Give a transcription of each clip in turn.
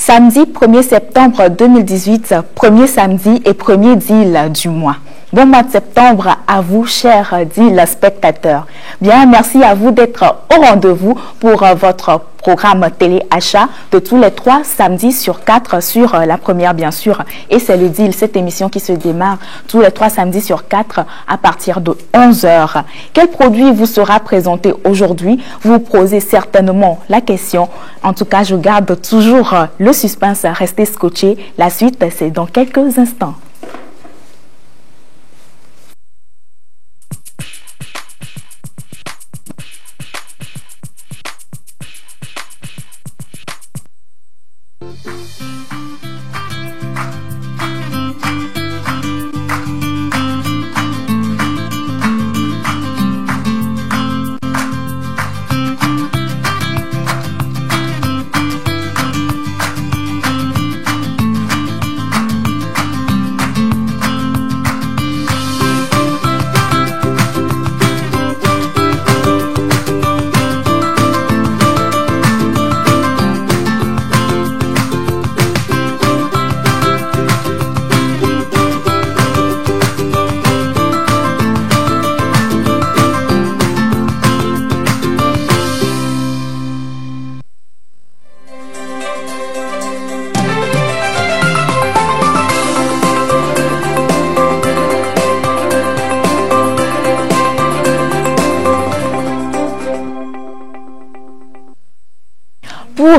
Samedi 1er septembre 2018, premier samedi et premier deal du mois. Bon mois de septembre à vous, chers deal spectateurs. Bien, merci à vous d'être au rendez-vous pour votre programme télé-achat de tous les 3 samedis sur 4 sur la première, bien sûr. Et c'est le deal, cette émission qui se démarre tous les 3 samedis sur 4 à partir de 11 h. Quel produit vous sera présenté aujourd'hui? Vous vous posez certainement la question. En tout cas, je garde toujours le suspense. Restez scotchés. La suite, c'est dans quelques instants.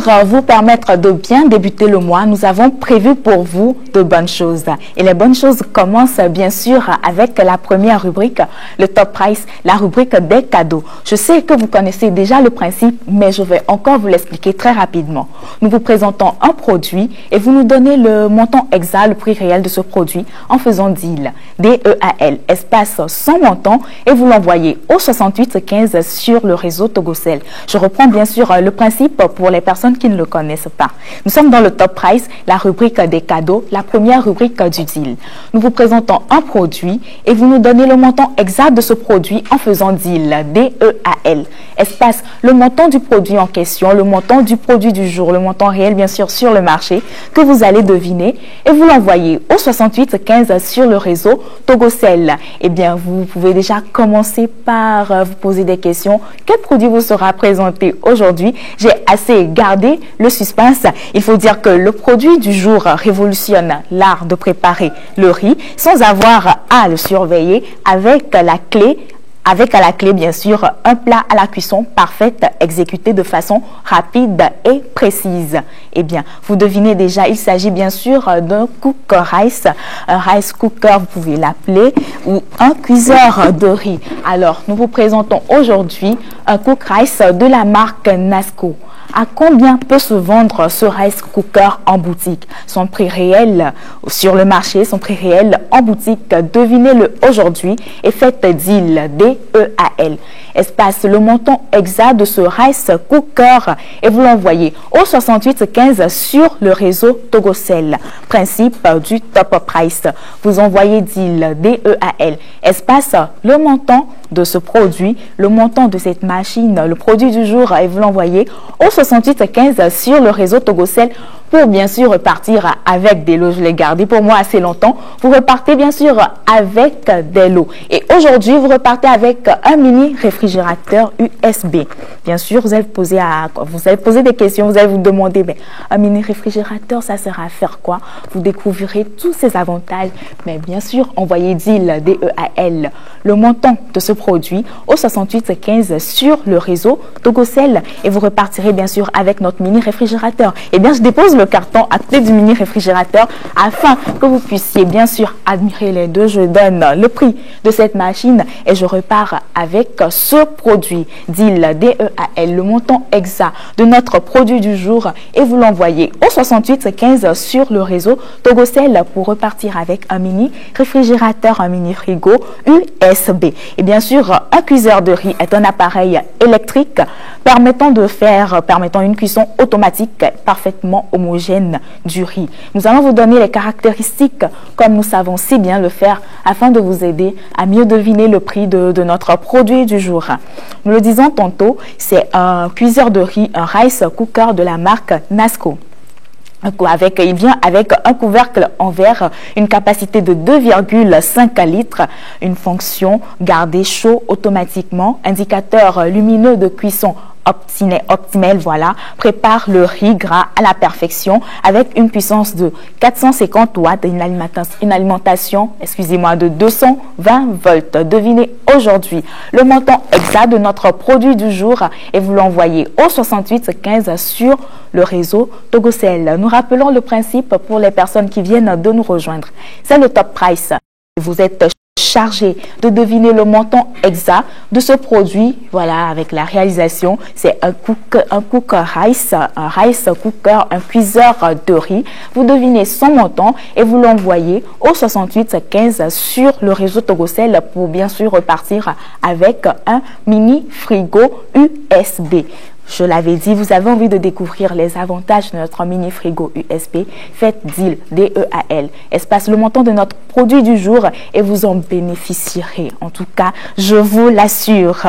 Pour vous permettre de bien débuter le mois, nous avons prévu pour vous de bonnes choses. Et les bonnes choses commencent bien sûr avec la première rubrique, le Top Price, la rubrique des cadeaux. Je sais que vous connaissez déjà le principe, mais je vais encore vous l'expliquer très rapidement. Nous vous présentons un produit et vous nous donnez le montant exact, le prix réel de ce produit en faisant deal, D-E-A-L, espace sans montant, et vous l'envoyez au 6815 sur le réseau Togocel. Je reprends bien sûr le principe pour les personnes qui ne le connaissent pas. Nous sommes dans le Top Price, la rubrique des cadeaux, la première rubrique du deal. Nous vous présentons un produit et vous nous donnez le montant exact de ce produit en faisant deal, D-E-A-L, espace le montant du produit en question, le montant du produit du jour, le montant réel bien sûr sur le marché que vous allez deviner, et vous l'envoyez au 6815 sur le réseau Togocel. Eh bien, vous pouvez déjà commencer par vous poser des questions. Quel produit vous sera présenté aujourd'hui? J'ai assez gardé le suspense. Il faut dire que le produit du jour révolutionne l'art de préparer le riz sans avoir à le surveiller avec à la clé bien sûr un plat à la cuisson parfaite exécuté de façon rapide et précise. Eh bien, vous devinez déjà, il s'agit bien sûr d'un cooker rice, un rice cooker vous pouvez l'appeler, ou un cuiseur de riz. Alors, nous vous présentons aujourd'hui un cook rice de la marque Nasco. À combien peut se vendre ce rice cooker en boutique? Son prix réel sur le marché, son prix réel en boutique, devinez-le aujourd'hui et faites deal, D-E-A-L. Espace le montant exact de ce rice cooker et vous l'envoyez au 6815 sur le réseau Togocel. Principe du Top Price. Vous envoyez deal, D-E-A-L. Espace le montant de ce produit, le montant de cette machine, le produit du jour, et vous l'envoyez au 6815 sur le réseau Togocel. pour bien sûr repartir avec des lots. Je l'ai gardé pour moi assez longtemps. Vous repartez bien sûr avec des lots. Et aujourd'hui, vous repartez avec un mini réfrigérateur USB. Bien sûr, vous allez poser des questions, vous allez vous demander, mais un mini réfrigérateur, ça sert à faire quoi? Vous découvrirez tous ces avantages. Mais bien sûr, envoyez DEAL, DEAL, le montant de ce produit au 6815 sur le réseau Togocel et vous repartirez bien sûr avec notre mini réfrigérateur. Et bien, je dépose le carton à côté du mini réfrigérateur afin que vous puissiez bien sûr admirer les deux. Je donne le prix de cette machine et je repars avec ce produit DEAL, DEAL, le montant exact de notre produit du jour et vous l'envoyez au 6815 sur le réseau Togocel pour repartir avec un mini réfrigérateur, un mini frigo USB. Et bien sûr, un cuiseur de riz est un appareil électrique permettant une cuisson automatique parfaitement homogène du riz. Nous allons vous donner les caractéristiques comme nous savons si bien le faire afin de vous aider à mieux deviner le prix de notre produit du jour. Nous le disons tantôt, c'est un cuiseur de riz, un rice cooker de la marque Nasco. Il vient avec un couvercle en verre, une capacité de 2,5 litres, une fonction garder chaud automatiquement, indicateur lumineux de cuisson optimal, voilà, prépare le riz gras à la perfection avec une puissance de 450 watts et une alimentation, excusez-moi, de 220 volts. Devinez aujourd'hui le montant exact de notre produit du jour et vous l'envoyez au 6815 sur le réseau Togocel. Nous rappelons le principe pour les personnes qui viennent de nous rejoindre. C'est le top price. Vous êtes chargé de deviner le montant exact de ce produit. Voilà, avec la réalisation, c'est un cooker rice, un rice cooker, un cuiseur de riz. Vous devinez son montant et vous l'envoyez au 6815 sur le réseau Togocel pour bien sûr repartir avec un mini frigo USB. Je l'avais dit, vous avez envie de découvrir les avantages de notre mini frigo USB. Faites DEAL, DEAL, espace le montant de notre produit du jour et vous en bénéficierez. En tout cas, je vous l'assure.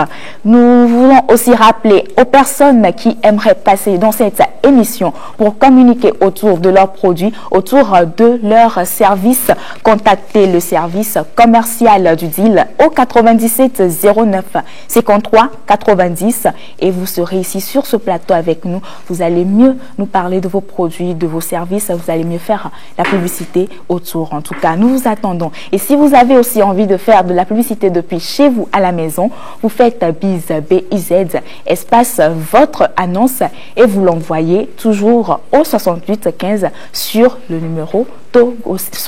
Nous voulons aussi rappeler aux personnes qui aimeraient passer dans cette émission pour communiquer autour de leurs produits, autour de leurs services. Contactez le service commercial du DEAL au 97 09 53 90 et vous serez ici sur ce plateau avec nous. Vous allez mieux nous parler de vos produits, de vos services. Vous allez mieux faire la publicité autour. En tout cas, nous vous attendons. Et si vous avez aussi envie de faire de la publicité depuis chez vous à la maison, vous faites BIZ, espace votre annonce et vous l'envoyez toujours au 6815 sur le numéro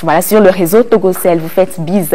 voilà, sur le réseau Togocel. Vous faites BIZ,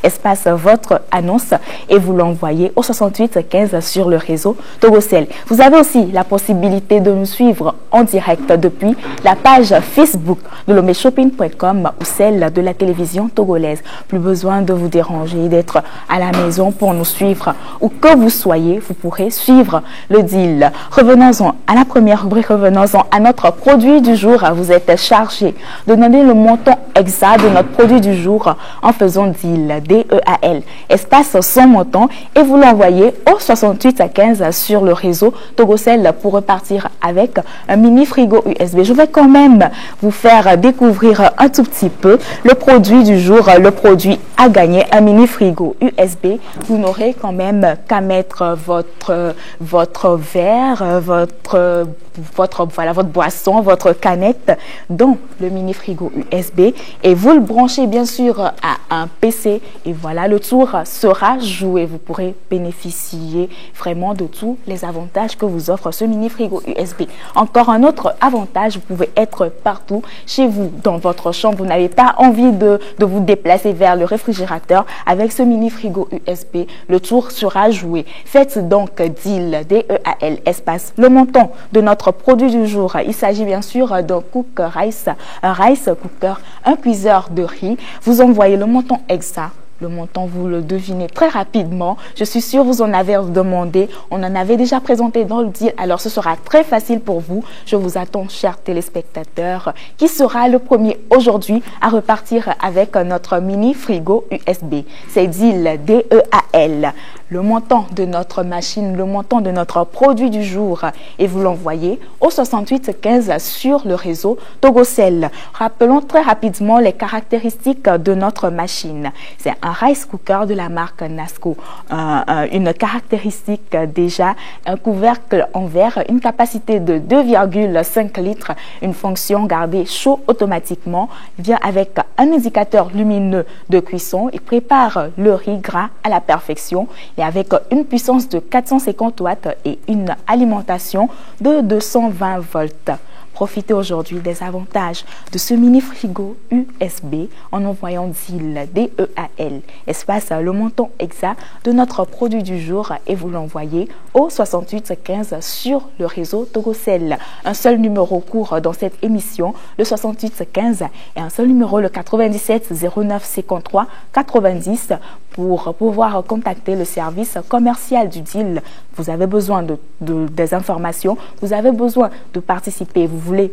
espace votre annonce et vous l'envoyez au 6815 sur le réseau Togocel. Vous avez aussi la possibilité de nous suivre en direct depuis la page Facebook de lomeshopping.com ou celle de la télévision togolaise. Plus besoin de vous déranger, d'être à la maison pour nous suivre. Où que vous soyez, vous pourrez suivre le DEAL. Revenons-en à la première rubrique, revenons-en à notre produit du jour. Vous êtes chargé de donner le montant exact de notre produit du jour en faisant DEAL, DEAL, espace son montant et vous l'envoyez au 6815 sur le réseau Togocel pour repartir avec un mini frigo USB. Je vais quand même vous faire découvrir un tout petit peu le produit du jour, le produit à gagner, un mini frigo USB. Vous n'aurez quand même qu'à mettre votre verre, votre boisson, votre canette dans le mini frigo USB et vous le branchez bien sûr à un PC et voilà, le tour sera joué. Vous pourrez bénéficier vraiment de tous les avantages que vous offre ce mini frigo USB. Encore un autre avantage, vous pouvez être partout chez vous, dans votre chambre. Vous n'avez pas envie de vous déplacer vers le réfrigérateur. Avec ce mini frigo USB, le tour sera joué. Faites donc DEAL, DEAL, espace le montant de notre produit du jour. Il s'agit bien sûr d'un cooker rice, un rice cooker, un cuiseur de riz. Vous envoyez le montant exact. Le montant, vous le devinez très rapidement. Je suis sûre vous en avez demandé. On en avait déjà présenté dans le DEAL. Alors, ce sera très facile pour vous. Je vous attends, chers téléspectateurs. Qui sera le premier aujourd'hui à repartir avec notre mini frigo USB? C'est DEAL, DEAL. le montant de notre machine, le montant de notre produit du jour et vous l'envoyez au 68 15 sur le réseau Togocel. Rappelons très rapidement les caractéristiques de notre machine. C'est un rice cooker de la marque Nasco. Une caractéristique déjà, un couvercle en verre, une capacité de 2,5 litres, une fonction garder chaud automatiquement, vient avec un indicateur lumineux de cuisson et prépare le riz gras à la perfection et avec une puissance de 450 watts et une alimentation de 220 volts. Profitez aujourd'hui des avantages de ce mini frigo USB en envoyant DEAL, D-E-A-L, espace le montant exact de notre produit du jour et vous l'envoyez au 68 15 sur le réseau Togocel. Un seul numéro court dans cette émission, le 68 15, et un seul numéro, le 97 09 53 90, pour pouvoir contacter le service commercial du DEAL. Vous avez besoin des informations, vous avez besoin de participer, vous voulez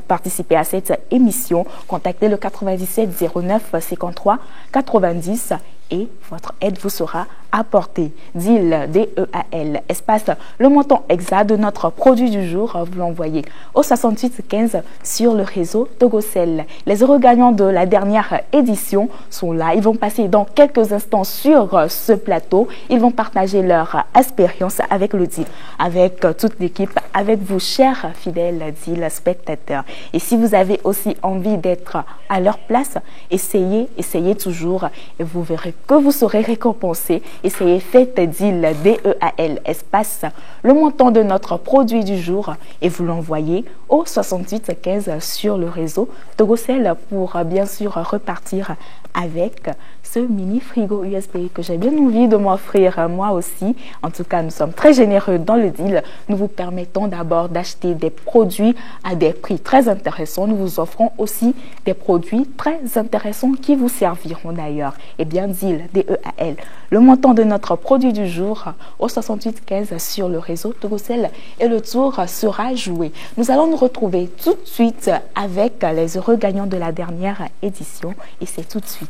participer à cette émission, contactez le 97 09 53 90 et votre aide vous sera apportée. DEAL, D-E-A-L, espace le montant exact de notre produit du jour, vous l'envoyez au 68 15 sur le réseau Togocel. Les heureux gagnants de la dernière édition sont là, ils vont passer dans quelques instants sur ce plateau, ils vont partager leur expérience avec le DEAL, avec toute l'équipe, avec vous chers fidèles DEAL spectateurs. Et si vous avez aussi envie d'être à leur place, essayez toujours et vous verrez que vous serez récompensé. Essayez, faites DEAL, D-E-A-L, espace le montant de notre produit du jour et vous l'envoyez au 68 15 sur le réseau Togocel pour bien sûr repartir avec ce mini frigo USB que j'ai bien envie de m'offrir moi aussi. En tout cas, nous sommes très généreux dans le DEAL. Nous vous permettons d'abord d'acheter des produits à des prix très intéressants. Nous vous offrons aussi des produits très intéressants qui vous serviront d'ailleurs. Et bien DEAL, D-E-A-L, le montant de notre produit du jour au 68 15 sur le réseau Togocel et le tour sera joué. Nous allons nous retrouver tout de suite avec les heureux gagnants de la dernière édition et c'est tout de suite.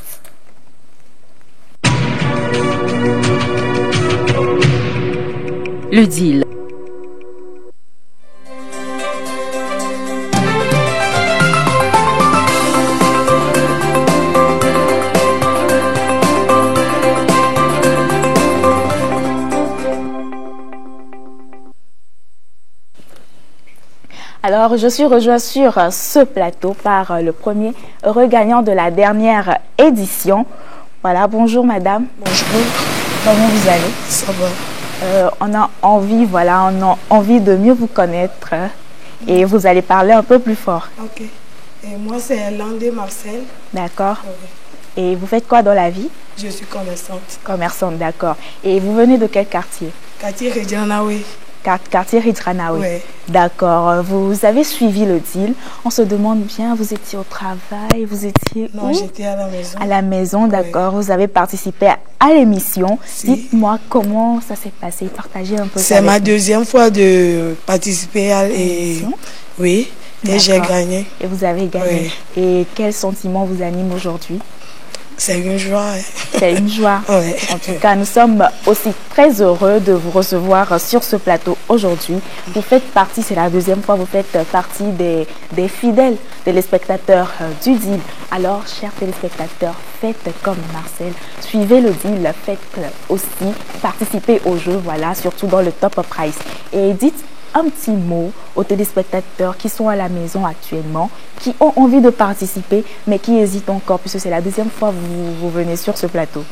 Le DEAL. Alors, je suis rejoint sur ce plateau par le premier heureux gagnant de la dernière édition. Voilà, bonjour madame. Bonjour. Comment vous allez? Ça va. On a envie de mieux vous connaître et vous allez parler un peu plus fort. Ok. Et moi, c'est Landé Marcel. D'accord. Okay. Et vous faites quoi dans la vie? Je suis commerçante. Commerçante, d'accord. Et vous venez de quel quartier? Quartier Ridjanaoui. Quartier Ridjanaoui. Oui. D'accord. Vous avez suivi le DEAL. On se demande bien, vous étiez au travail, vous étiez Non, où? j'étais à la maison. À la maison, d'accord. Oui. Vous avez participé à l'émission. Si. Dites-moi comment ça s'est passé. Partagez un peu. C'est ma deuxième fois de participer à l'émission. Oui. Et j'ai gagné. Et vous avez gagné. Oui. Et quel sentiment vous anime aujourd'hui? C'est une joie. C'est une joie. Oui. En tout cas, nous sommes aussi très heureux de vous recevoir sur ce plateau aujourd'hui. Vous faites partie, c'est la deuxième fois, vous faites partie des fidèles téléspectateurs du DEAL. Alors, chers téléspectateurs, faites comme Marcel. Suivez le DEAL, faites aussi, participez au jeu, voilà, surtout dans le Top Prize. Et dites un petit mot aux téléspectateurs qui sont à la maison actuellement, qui ont envie de participer, mais qui hésitent encore, puisque c'est la deuxième fois que vous venez sur ce plateau.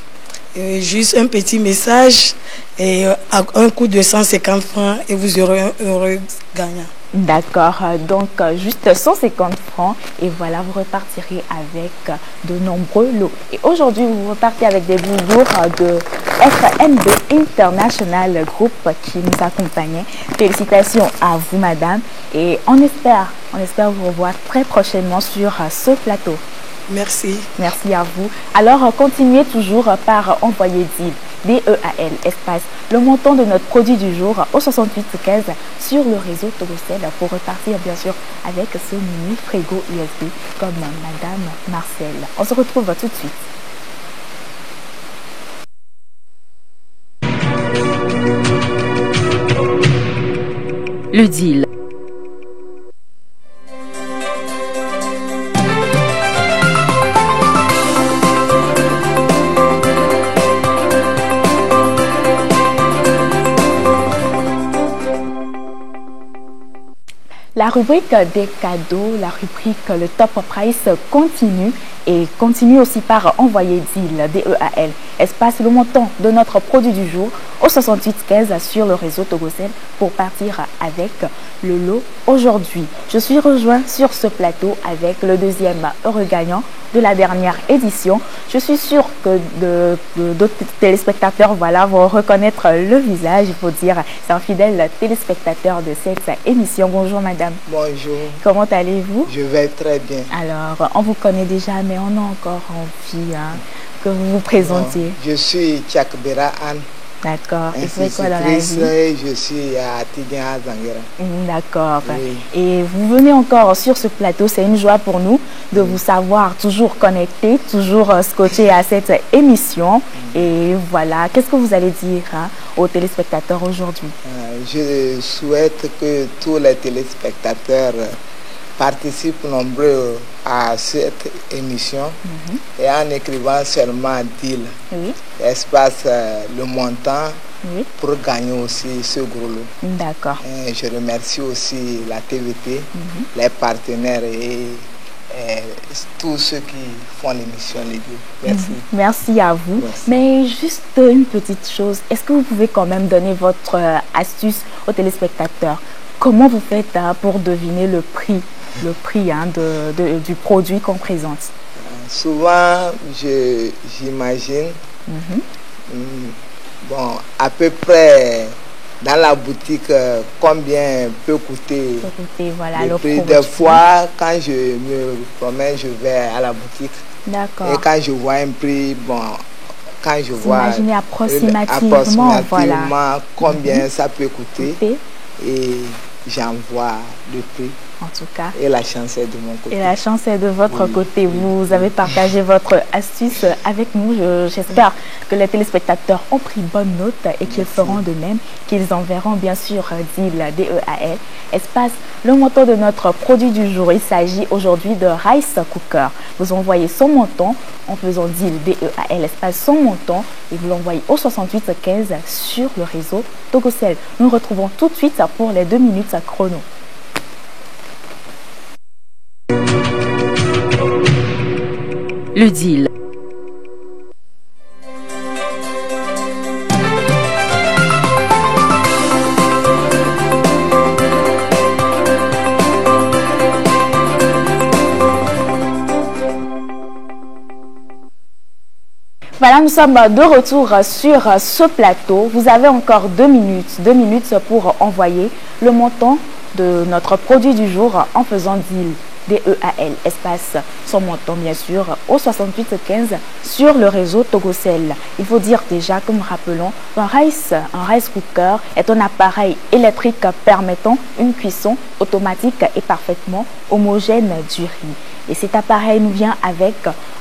Juste un petit message, et un coût de 150 francs, et vous aurez un heureux gagnant. D'accord, donc juste 150 francs et voilà, vous repartirez avec de nombreux lots. Et aujourd'hui, vous repartez avec des boulots de FNB International Group qui nous accompagnait. Félicitations à vous, madame, et on espère vous revoir très prochainement sur ce plateau. Merci. Merci à vous. Alors, continuez toujours par envoyer DEAL, D-E-A-L, espace, le montant de notre produit du jour au 68 15 sur le réseau Togocel pour repartir bien sûr avec ce mini frigo USB comme madame Marcel. On se retrouve tout de suite. Le deal. La rubrique des cadeaux, la rubrique le Top Price continue et continue aussi par envoyer DEAL, DEAL, espace le montant de notre produit du jour au 6815 sur le réseau Togocel pour partir avec le lot aujourd'hui. Je suis rejoint sur ce plateau avec le deuxième heureux gagnant de la dernière édition. Je suis sûre que d'autres téléspectateurs vont reconnaître le visage. Il faut dire, c'est un fidèle téléspectateur de cette émission. Bonjour madame. Bonjour. Comment allez-vous? Je vais très bien. Alors, on vous connaît déjà, mais on a encore envie que vous vous présentiez. Bon, je suis Tchakbera Anne. D'accord. Et vous faites quoi dans la vie? Je suis à Tidien Zanguera. D'accord. Oui. Et vous venez encore sur ce plateau. C'est une joie pour nous de vous savoir toujours connecté, toujours scotché à cette émission. Et voilà, qu'est-ce que vous allez dire aux téléspectateurs aujourd'hui? Je souhaite que tous les téléspectateurs participent nombreux à cette émission et en écrivant seulement DEAL, espace le montant pour gagner aussi ce gros lot. D'accord. Je remercie aussi la TVT, les partenaires et tous ceux qui font l'émission les deux. Merci. Merci à vous. Merci. Mais juste une petite chose, est-ce que vous pouvez quand même donner votre astuce aux téléspectateurs? Comment vous faites pour deviner le prix du produit qu'on présente? Souvent, j'imagine, bon, à peu près dans la boutique, combien peut coûter voilà, le prix. Des fois, quand je me promène, je vais à la boutique. D'accord. Et quand je vois un prix, bon, quand je vois approximativement voilà. Combien ça peut coûter. Et j'envoie le prix. En tout cas. Et la chance est de mon côté. Et la chance est de votre côté. Vous avez partagé votre astuce avec nous. J'espère que les téléspectateurs ont pris bonne note et qu'ils feront de même, qu'ils enverront bien sûr DEAL, DEAL, espace le montant de notre produit du jour. Il s'agit aujourd'hui de Rice Cooker. Vous envoyez son montant en faisant DEAL, DEAL, espace son montant et vous l'envoyez au 6815 sur le réseau Togocel. Nous nous retrouvons tout de suite pour les 2 minutes chrono. Le deal. Voilà, nous sommes de retour sur ce plateau. Vous avez encore 2 minutes pour envoyer le montant de notre produit du jour en faisant DEAL. DEAL, espace son montant bien sûr au 6815 sur le réseau Togocel. Il faut dire déjà que nous rappelons un rice cooker est un appareil électrique permettant une cuisson automatique et parfaitement homogène du riz. Et cet appareil nous vient avec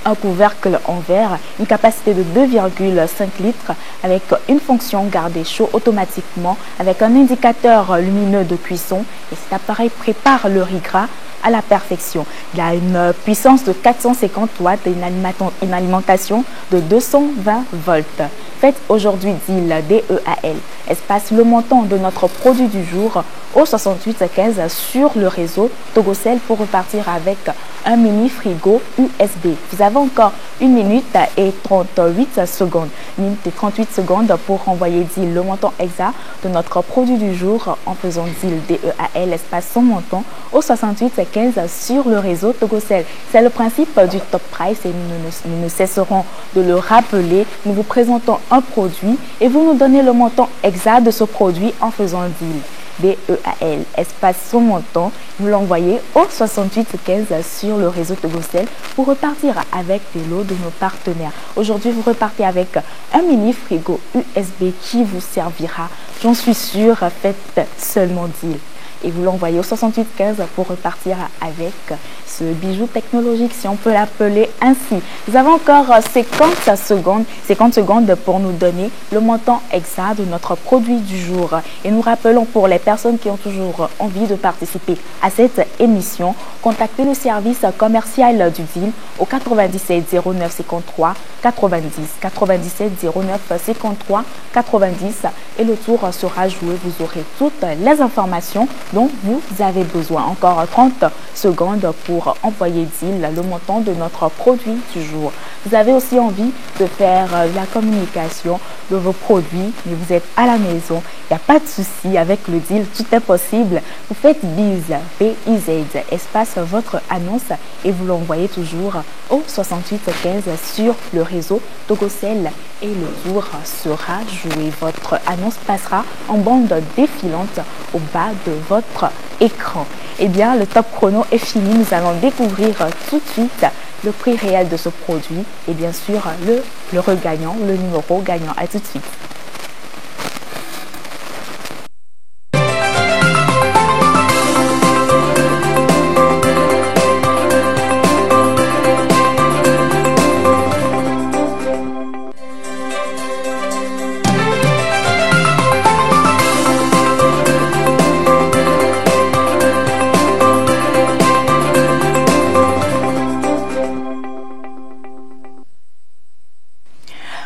un couvercle en verre, une capacité de 2,5 litres avec une fonction garder chaud automatiquement avec un indicateur lumineux de cuisson. Et cet appareil prépare le riz gras à la perfection. Il a une puissance de 450 watts et une alimentation de 220 volts. Faites aujourd'hui DEAL, DEAL, espace le montant de notre produit du jour au 6815 sur le réseau Togocel pour repartir avec un mini frigo USB. Vous avez encore 1 minute et 38 secondes. 1 minute et 38 secondes pour envoyer DEAL, le montant exact de notre produit du jour en faisant DEAL, DEAL, espace son montant au 6815 sur le réseau Togocel. C'est le principe du top price et nous ne cesserons de le rappeler. Nous vous présentons un produit et vous nous donnez le montant exact de ce produit en faisant DEAL. DEAL, espace son montant, vous l'envoyez au 6815 sur le réseau Togocel pour repartir avec des lots de nos partenaires. Aujourd'hui, vous repartez avec un mini frigo USB qui vous servira, j'en suis sûre, faites seulement DEAL. et vous l'envoyez au 6815 pour repartir avec ce bijou technologique, si on peut l'appeler ainsi. Nous avons encore 50 secondes pour nous donner le montant exact de notre produit du jour. Et nous rappelons pour les personnes qui ont toujours envie de participer à cette émission, contactez le service commercial du deal au 97 09 53 90 97 09 53 90 et le tour sera joué. Vous aurez toutes les informations dont vous avez besoin. Encore 30 secondes pour envoyer deal le montant de notre produit du jour. Vous avez aussi envie de faire la communication de vos produits, mais vous êtes à la maison, il n'y a pas de souci avec le deal, tout est possible. Vous faites BIZ, B-I-Z, espace votre annonce et vous l'envoyez toujours au 6815 sur le réseau Togocel et le tour sera joué. Votre annonce passera en bande défilante au bas de votre écran. Eh bien, le top chrono est fini. Nous allons découvrir tout de suite le prix réel de ce produit et bien sûr le regagnant, le numéro gagnant. À tout de suite.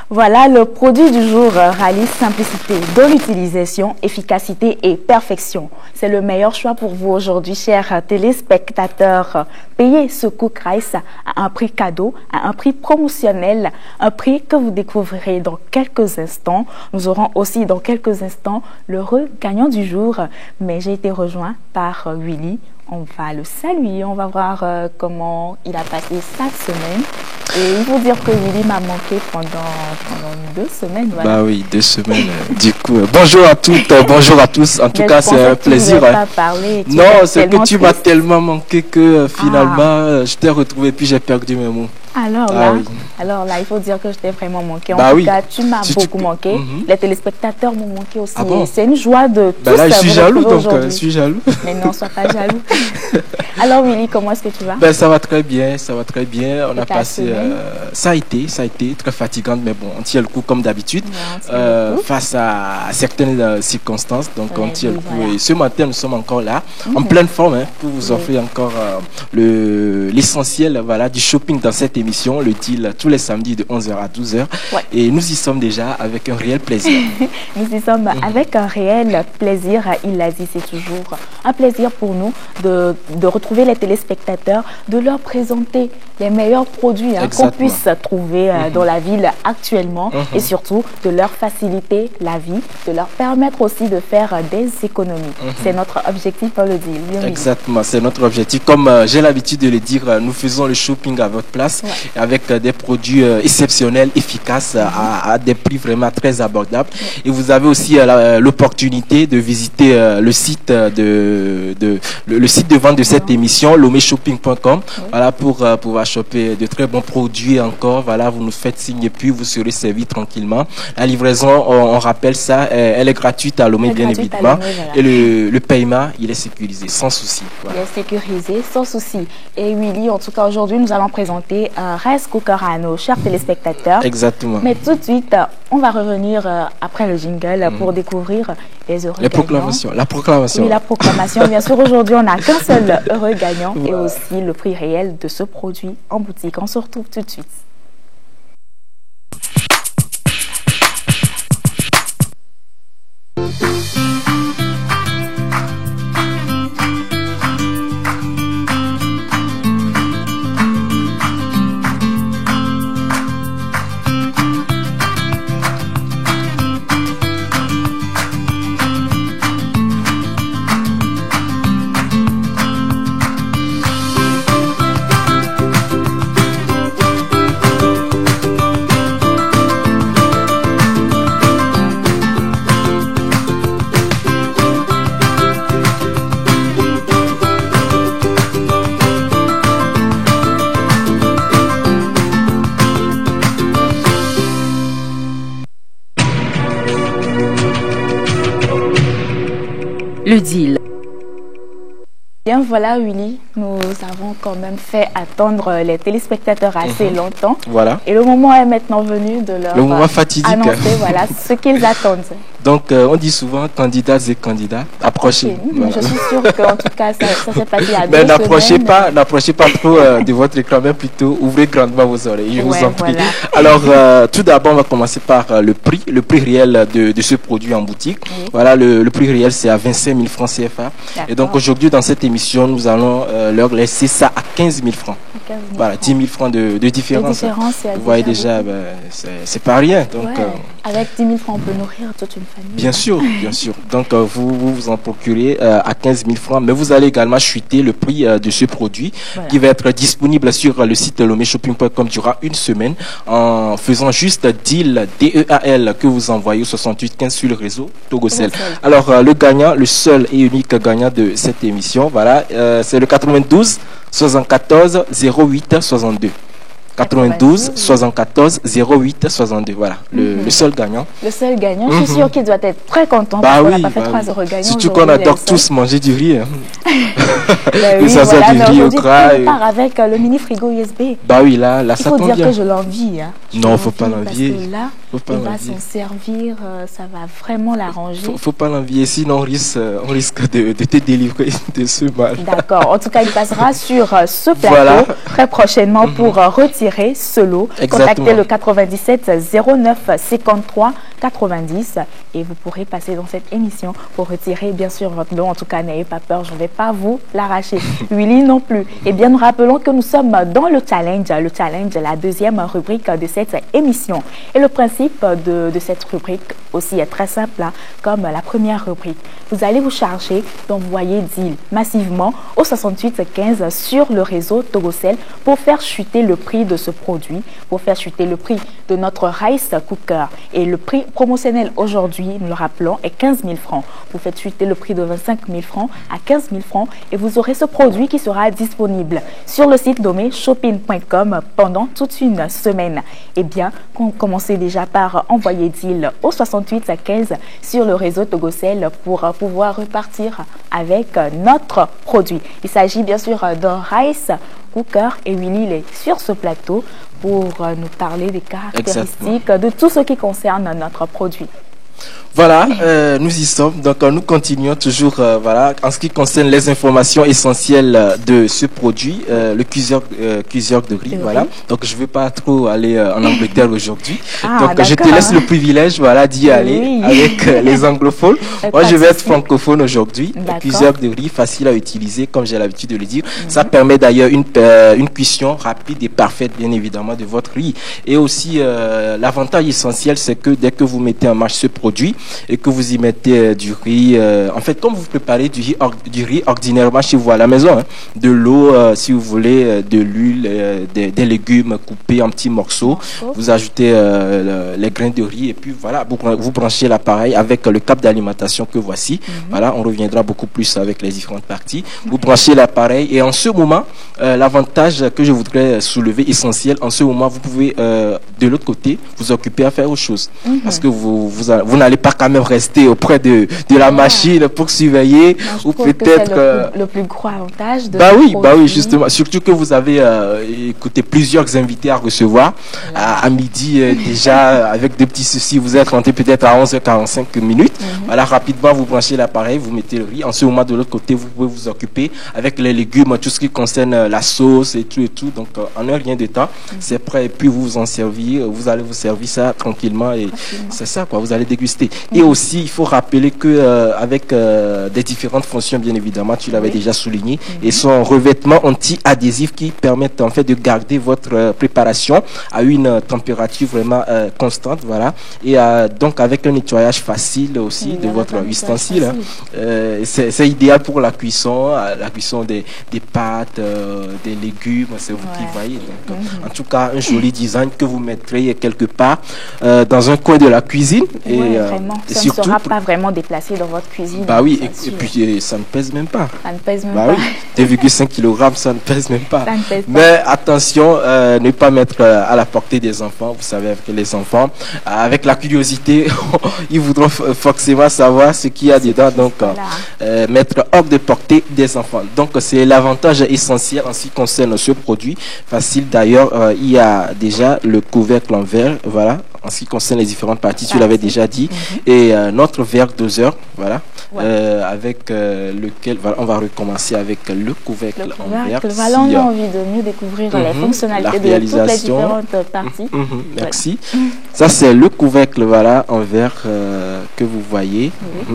Voilà, le produit du jour rallie simplicité de l'utilisation, efficacité et perfection. C'est le meilleur choix pour vous aujourd'hui, chers téléspectateurs. Payez ce Cook Rice à un prix cadeau, à un prix promotionnel, un prix que vous découvrirez dans quelques instants. Nous aurons aussi dans quelques instants le gagnant du jour, mais j'ai été rejoint par Willy. On va le saluer, on va voir comment il a passé sa semaine. Et il faut dire que Willy m'a manqué pendant 2 semaines. Voilà. Bah oui, 2 semaines. Du coup, bonjour à toutes, bonjour à tous. En tout cas, c'est un plaisir. Non, c'est que tu m'as tellement manqué que finalement, je t'ai retrouvé puis j'ai perdu mes mots. Alors là, il faut dire que je t'ai vraiment manqué. En tout cas, tu m'as beaucoup manqué. Les téléspectateurs m'ont manqué aussi. C'est une joie de tous. Là, je suis jaloux, donc je suis jaloux. Mais non, sois pas jaloux. Alors Willy, comment est-ce que tu vas? Ça va très bien, ça va très bien. On a passé, ça a été très fatigant, mais bon, on tient le coup comme d'habitude face à certaines circonstances. Donc on tient le coup. Voilà. Et ce matin, nous sommes encore là, en pleine forme, pour vous offrir encore l'essentiel, voilà, du shopping dans cette émission, le deal tous les samedis de 11h à 12h. Ouais. Et nous y sommes déjà avec un réel plaisir. Nous y sommes avec un réel plaisir. Il l'a dit, c'est toujours un plaisir pour nous de retrouver les téléspectateurs, de leur présenter les meilleurs produits qu'on puisse trouver dans la ville actuellement et surtout de leur faciliter la vie, de leur permettre aussi de faire des économies. C'est notre objectif pour le deal. Exactement, c'est notre objectif. Comme j'ai l'habitude de le dire, nous faisons le shopping à votre place avec des produits exceptionnels, efficaces, à des prix vraiment très abordables. Et vous avez aussi l'opportunité de visiter le site le site de vente de cette émission, lomeshopping.com, voilà, pour pouvoir choper de très bons produits encore. Voilà, vous nous faites signe et puis vous serez servi tranquillement. La livraison, on rappelle ça, elle est gratuite à Lomé, bien évidemment. Et le paiement, il est sécurisé, sans souci. Voilà. Il est sécurisé, sans souci. Et Willy, en tout cas, aujourd'hui, nous allons présenter un rice cooker à nos chers téléspectateurs. Exactement. Mais tout de suite, on va revenir après le jingle pour découvrir les heureux gagnants. La proclamation. Oui, la proclamation. Bien sûr, aujourd'hui, on n'a qu'un seul heureux gagnant et aussi le prix réel de ce produit en boutique. On se retrouve tout de suite. Le deal. Bien voilà Willy, nous avons quand même fait attendre les téléspectateurs assez longtemps. Voilà. Et le moment est maintenant venu de leur Le moment fatidique. annoncer voilà, ce qu'ils attendent. Donc on dit souvent candidats et candidats, approchez. Okay. Voilà. Je suis sûre qu'en tout cas ça s'est passé à Mais 2 n'approchez semaines. pas trop de votre écran, mais plutôt ouvrez grandement vos oreilles, je vous en prie. Voilà. Alors tout d'abord on va commencer par le prix réel de ce produit en boutique. Oui. Voilà, le prix réel c'est à 25 000 francs CFA. Et donc aujourd'hui dans cette émission nous allons leur laisser ça à 15 000 francs. 15 000 Voilà, 10 000 francs de différence. c'est Vous voyez déjà, ben, c'est pas rien. Donc, ouais. Avec 10 000 francs, on peut nourrir toute une famille. Bien sûr, bien sûr. Donc, vous en procurez à 15 000 francs, mais vous allez également chuter le prix de ce produit qui va être disponible sur le site lomeshopping.com durant une semaine en faisant juste deal DEAL que vous envoyez au 68 15 sur le réseau Togocel. Alors, le gagnant, le seul et unique gagnant de cette émission, voilà, c'est le 92 74 08 62. 92 74 08 62. Voilà, le seul gagnant. Le seul gagnant. Je suis sûre qu'il doit être très content bah parce qu'on oui, n'a pas fait 3 euros gagnants. Surtout qu'on adore tous manger du riz. Ben oui, ça voilà, du mais riz au aujourd'hui, gras. on part avec le mini frigo USB. Bah oui, là Il ça faut tombe dire bien. que je l'envie. Hein. Non, faut pas l'envier. Parce que là, il va s'en servir, ça va vraiment l'arranger. Faut pas l'envier, sinon on risque de te délivrer de ce mal. D'accord. En tout cas, il passera sur ce plateau très prochainement pour retirer ce lot. Contactez le 97 09 53 90 et vous pourrez passer dans cette émission pour retirer bien sûr votre lot. En tout cas, n'ayez pas peur, je ne vais pas vous l'arracher. Willy non plus. Et bien, nous rappelons que nous sommes dans le challenge, la deuxième rubrique de cette émission. Et le principe de cette rubrique aussi est très simple, hein, comme la première rubrique. Vous allez vous charger d'envoyer deal massivement au 68 15 sur le réseau Togocel pour faire chuter le prix de ce produit, pour faire chuter le prix de notre rice cooker. Et le prix promotionnel aujourd'hui, nous le rappelons, est 15 000 francs. Vous faites chuter le prix de 25 000 francs à 15 000 francs et vous aurez ce produit qui sera disponible sur le site lomeshopping.com pendant toute une semaine. Eh bien, commencez déjà par envoyer deal au 68 15 sur le réseau Togocel pour pouvoir repartir avec notre produit. Il s'agit bien sûr d'un rice cooker et Willy est sur ce plateau pour nous parler des caractéristiques de tout ce qui concerne notre produit. Voilà, nous y sommes. Donc, nous continuons toujours, voilà, en ce qui concerne les informations essentielles de ce produit, le cuiseur de riz, voilà. Donc, je ne vais pas trop aller en Angleterre aujourd'hui. Donc, je te laisse le privilège, voilà, d'y aller avec les anglophones. Moi, je vais être francophone aujourd'hui. Cuiseur de riz, facile à utiliser, comme j'ai l'habitude de le dire. Ça permet d'ailleurs une cuisson rapide et parfaite, bien évidemment, de votre riz. Et aussi, l'avantage essentiel, c'est que dès que vous mettez en marche ce produit, et que vous y mettez du riz, en fait comme vous préparez du riz ordinairement chez vous à la maison, hein, de l'eau, si vous voulez, de l'huile, des légumes coupés en petits morceaux, vous ajoutez les grains de riz et puis voilà, vous branchez l'appareil avec le câble d'alimentation que voici. Voilà, on reviendra beaucoup plus avec les différentes parties. Vous branchez l'appareil et en ce moment, l'avantage que je voudrais soulever essentiel, en ce moment vous pouvez de l'autre côté vous occuper à faire autre chose parce que vous n'allez pas quand même rester auprès de la machine pour surveiller ou peut-être le plus gros avantage de bah oui justement, surtout que vous avez écouté plusieurs invités à recevoir à midi déjà avec des petits soucis, vous êtes rentré peut-être à 11h45 minutes. Voilà, rapidement vous branchez l'appareil, vous mettez le riz, en ce moment de l'autre côté vous pouvez vous occuper avec les légumes, tout ce qui concerne la sauce et tout, donc en un rien de temps c'est prêt et puis vous en servir, vous allez vous servir ça tranquillement et c'est ça quoi, vous allez déguster. Et aussi, il faut rappeler que avec des différentes fonctions, bien évidemment, tu l'avais déjà souligné, et son revêtement anti-adhésif qui permettent en fait de garder votre préparation à une température vraiment constante, voilà. Et donc avec un nettoyage facile aussi de votre ustensile. Hein. C'est idéal pour la cuisson des pâtes, des légumes, c'est vous qui voyez. Donc, en tout cas, un joli design que vous mettrez quelque part dans un coin de la cuisine. Et Exactement. Et Ça surtout ne sera pour- pas vraiment déplacé dans votre cuisine. Bah oui, ça, et sûr. puis ça ne pèse même pas. Ça ne pèse même Bah pas. oui, 2,5 kg, ça ne pèse même pas. Ça ne pèse pas. Mais attention, ne pas mettre à la portée des enfants. Vous savez, avec les enfants, avec la curiosité, ils voudront forcément savoir ce qu'il y a dedans. Donc, Voilà. mettre hors de portée des enfants. Donc, c'est l'avantage essentiel en ce qui concerne ce produit. Facile d'ailleurs, il y a déjà le couvercle en verre, voilà, en ce qui concerne les différentes parties, tu l'avais déjà dit, et notre verre doseur, voilà, Ouais. avec lequel voilà, on va recommencer avec le couvercle Le en verre. couvercle, voilà, on a envie de mieux découvrir les fonctionnalités de toutes les réalisation. différentes parties. Merci. Ça, c'est le couvercle, voilà, en verre que vous voyez,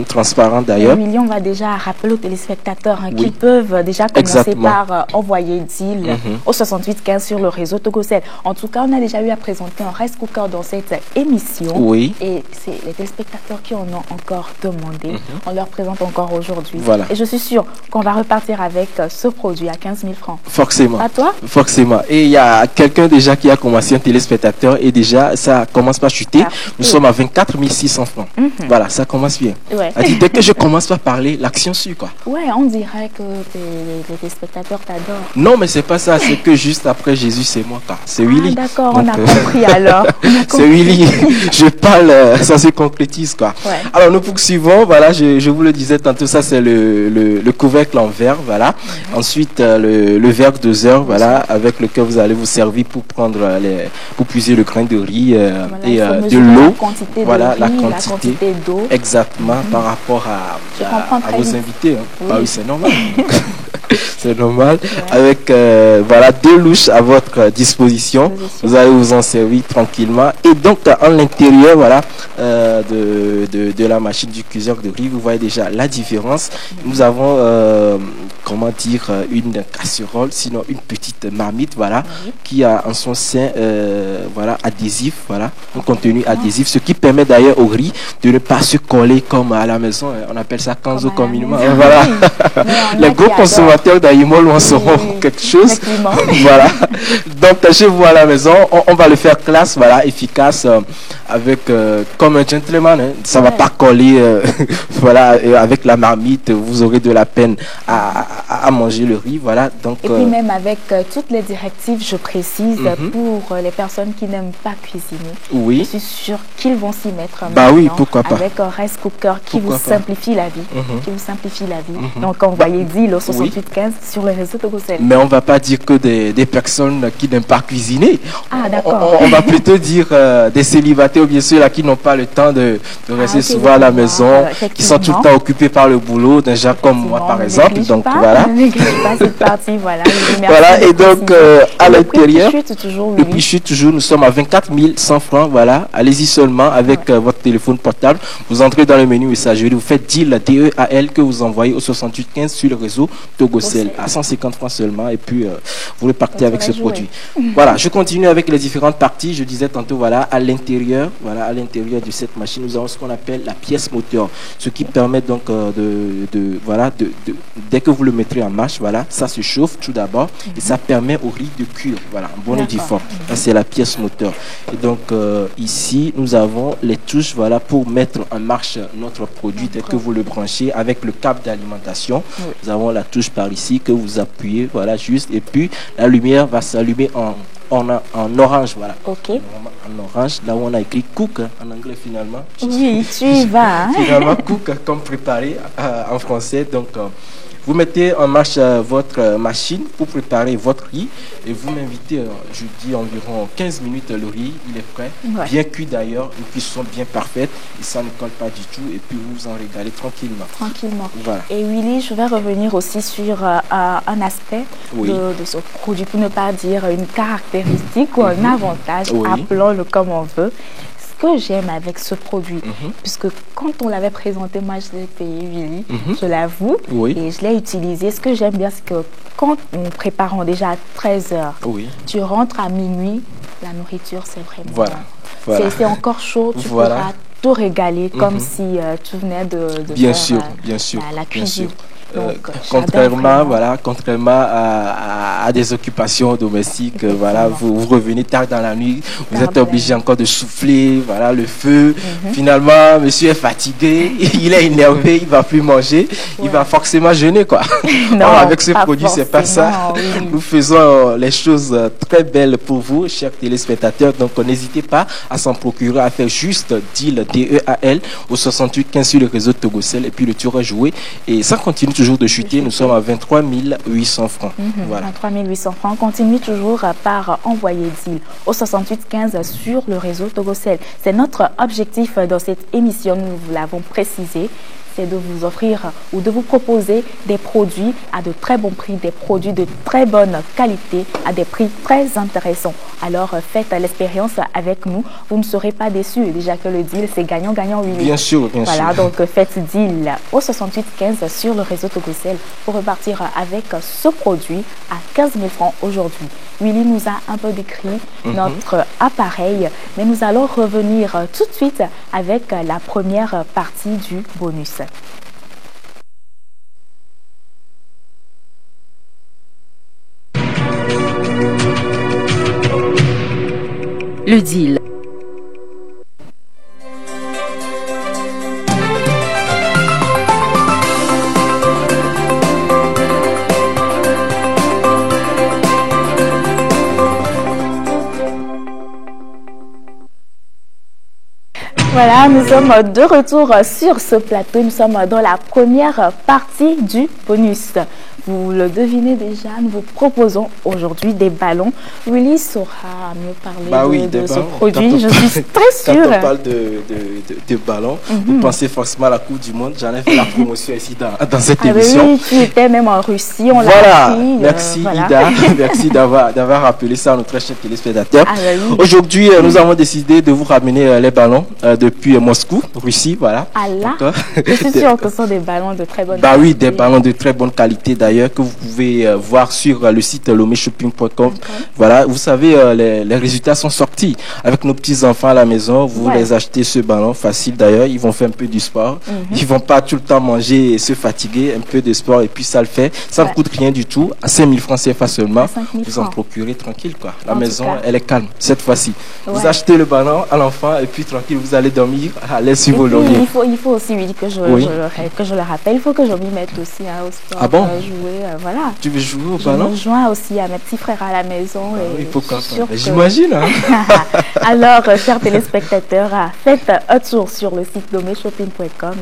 transparent d'ailleurs. Willy, on va déjà rappeler aux téléspectateurs Oui. qu'ils peuvent déjà commencer Exactement. par envoyer deal au 6815 sur le réseau Togocel. En tout cas, on a déjà eu à présenter un rice cooker dans cette émission. Oui. Et c'est les téléspectateurs qui en ont encore demandé. On leur présente encore aujourd'hui. Voilà. Et je suis sûre qu'on va repartir avec ce produit à 15 000 francs. Forcément. À toi? Forcément. Et il y a quelqu'un déjà qui a commencé, un téléspectateur, et déjà, ça commence par chuter. Ah, Nous oui. sommes à 24 600 francs. Voilà, ça commence bien. Ouais. Elle dit, dès que je commence par parler, l'action suit, quoi. Ouais, on dirait que les téléspectateurs t'adorent. Non, mais c'est pas ça. C'est que juste après Jésus, c'est moi, quoi. C'est Willy. Ah, d'accord, Donc, on a compris alors. On a C'est compris. Willy. Je parle, ça se concrétise, quoi. Ouais. Alors, nous poursuivons. Voilà, je vous le disais tantôt, ça, c'est le couvercle en verre, voilà. Ensuite, le verre doseur, voilà, avec lequel vous allez vous servir pour prendre pour puiser le grain de riz Voilà, et il faut de mesurer l'eau. la quantité de Voilà, riz, la la quantité. quantité d'eau. Exactement, par rapport Je comprends à très vos vite. invités. Hein. Oui. Bah oui, c'est normal. C'est normal. Avec voilà 2 louches à votre disposition. Vous allez vous en servir tranquillement. Et donc, en l'intérieur, voilà, de la machine du cuiseur de riz, vous voyez déjà la différence. Nous avons, comment dire, une casserole, sinon une petite marmite, voilà, qui a en son sein, voilà, adhésif, voilà, un contenu adhésif, ce qui permet d'ailleurs au riz de ne pas se coller comme à la maison. On appelle ça kanzo Comme à la communément. maison. Voilà. Oui. Mais on a Les qui gros adorent. consommateurs d'Aïmol en sauront Oui, quelque chose. effectivement. Voilà. Donc, chez vous à la maison, on va le faire classe, voilà, efficace, avec comme un gentleman. Hein. Ça va pas coller, voilà, et avec la marmite, vous aurez de la peine à manger le riz, voilà. Donc, Et puis même avec toutes les directives, je précise, pour les personnes qui n'aiment pas cuisiner, je oui, suis sûre qu'ils vont s'y mettre Bah oui, maintenant, pourquoi pas. avec un rice cooker qui Pourquoi vous pas. simplifie la vie. Qui vous simplifie la vie. Donc envoyez deal au 6815 sur le réseau Togocel. mais on va pas dire que des personnes qui n'aiment pas cuisiner. Ah, d'accord. On va plutôt dire des célibataires ou bien ceux là qui n'ont pas le temps de rester ok, souvent à la maison, qui sont tout le effectivement. temps occupés par le boulot, déjà comme moi par Ne exemple. néglige Donc pas, voilà. Ne néglige pas cette partie, voilà. Merci Voilà, de et donc préciser. à Le prix l'intérieur, qui chute toujours, le oui. prix chute toujours, nous sommes à 24 100 francs, voilà. Allez-y seulement avec votre téléphone portable. Vous entrez dans le menu messagerie, vous faites deal DEAL que vous envoyez au 6815 sur le réseau Togocel à 150 francs seulement, et puis vous repartez avec ce jouer. produit. Voilà, je continue avec les différentes parties. Je disais tantôt, voilà, à l'intérieur, voilà, à l'intérieur de cette machine, nous avons ce qu'on appelle la pièce moteur, ce qui permet donc voilà, dès que vous le mettrez en marche, voilà, ça se chauffe tout d'abord et ça permet au riz de cuire, voilà, en bonne et due forme. Ça, c'est la pièce moteur. Et donc ici, nous avons les touches, voilà, pour mettre en marche notre produit dès que vous le branchez avec le câble d'alimentation. Nous avons la touche par ici que vous appuyez, voilà, juste, et puis la lumière va s'allumer en orange, voilà. Ok. En orange, là où on a écrit cook en anglais finalement. Oui, tu y vas. Hein? Finalement, cook comme préparé en français. Donc, vous mettez en marche votre machine pour préparer votre riz et vous m'invitez, je dis environ 15 minutes, le riz, il est prêt, Ouais. bien cuit d'ailleurs, une cuisson bien parfaite et ça ne colle pas du tout et puis vous vous en régalez tranquillement. Tranquillement. Voilà. Et Willy, je vais revenir aussi sur un aspect Oui. de ce produit, pour ne pas dire une caractéristique ou un avantage, Oui. appelons-le comme on veut. Ce que j'aime avec ce produit, puisque quand on l'avait présenté, moi je l'ai payé Willy, je l'avoue, Oui. et je l'ai utilisé. Ce que j'aime bien, c'est que quand nous préparons déjà à 13h, Oui. tu rentres à minuit, la nourriture c'est vraiment Voilà. bon. Voilà. C'est encore chaud, tu Voilà. pourras te régaler comme si tu venais de Bien faire sûr, bien sûr, la bien cuisine. sûr. contrairement à des occupations domestiques, voilà, vous revenez tard dans la nuit, vous êtes obligé encore de souffler, voilà, le feu. Finalement, monsieur est fatigué, il est énervé, il va plus manger, il va forcément jeûner, quoi. Non, avec ce produit, c'est pas ça. Oui. Nous faisons les choses très belles pour vous, chers téléspectateurs. Donc, n'hésitez pas à s'en procurer, à faire juste deal DEAL au 68 15 sur le réseau Togocel, et puis le tour est joué. Et ça continue toujours de chuter. Nous sommes à 23 800 francs. Voilà. 23 800 francs. On continue toujours par envoyer deal au 68 15 sur le réseau Togocel. C'est notre objectif dans cette émission. Nous vous l'avons précisé. C'est de vous offrir ou de vous proposer des produits à de très bons prix, des produits de très bonne qualité à des prix très intéressants. Alors faites l'expérience avec nous, vous ne serez pas déçus. Déjà que le deal c'est gagnant-gagnant, oui. Bien sûr, bien sûr. Voilà, donc faites deal au 68 15 sur le réseau Togocel pour repartir avec ce produit à 15 000 francs aujourd'hui. Willy nous a un peu décrit notre appareil, mais nous allons revenir tout de suite avec la première partie du bonus. Le deal. Voilà, nous sommes de retour sur ce plateau. Nous sommes dans la première partie du bonus. Vous le devinez déjà, nous vous proposons aujourd'hui des ballons. Willy saura mieux parler de ce produit, je suis très sûre. Quand on parle de ballons, vous pensez forcément à la Coupe du Monde. J'en ai fait la promotion ici dans cette émission. Oui, tu étais même en Russie, on l'a appris. Merci Ida, merci d'avoir rappelé ça à nos très chers téléspectateurs. Oui. Aujourd'hui, nous avons décidé de vous ramener les ballons depuis Moscou, Russie, voilà. Je suis sûre que ce sont des ballons de très bonne qualité. Oui, des ballons de très bonne qualité d'ailleurs, que vous pouvez voir sur le site lomeshopping.com. Voilà, vous savez, les résultats sont sortis. Avec nos petits enfants à la maison, vous les achetez ce ballon, facile d'ailleurs, ils vont faire un peu du sport. Ils vont pas tout le temps manger et se fatiguer, un peu de sport et puis ça le fait. Ça ne coûte rien du tout, à 5 000 francs CFA seulement. Vous en procurez tranquille, quoi. La maison, elle est calme cette fois-ci. Vous achetez le ballon à l'enfant et puis tranquille, vous allez dormir à l'aise sur vos lauriers. Il faut aussi, oui, que je le rappelle, il faut que je m'y mette aussi au sport. Ah bon? Jouer, voilà. Tu veux jouer au ballon? Je joins aussi à mes petits frères à la maison. Il faut quand j'imagine. Hein? Alors, chers téléspectateurs, faites un tour sur le site lomeshopping.com.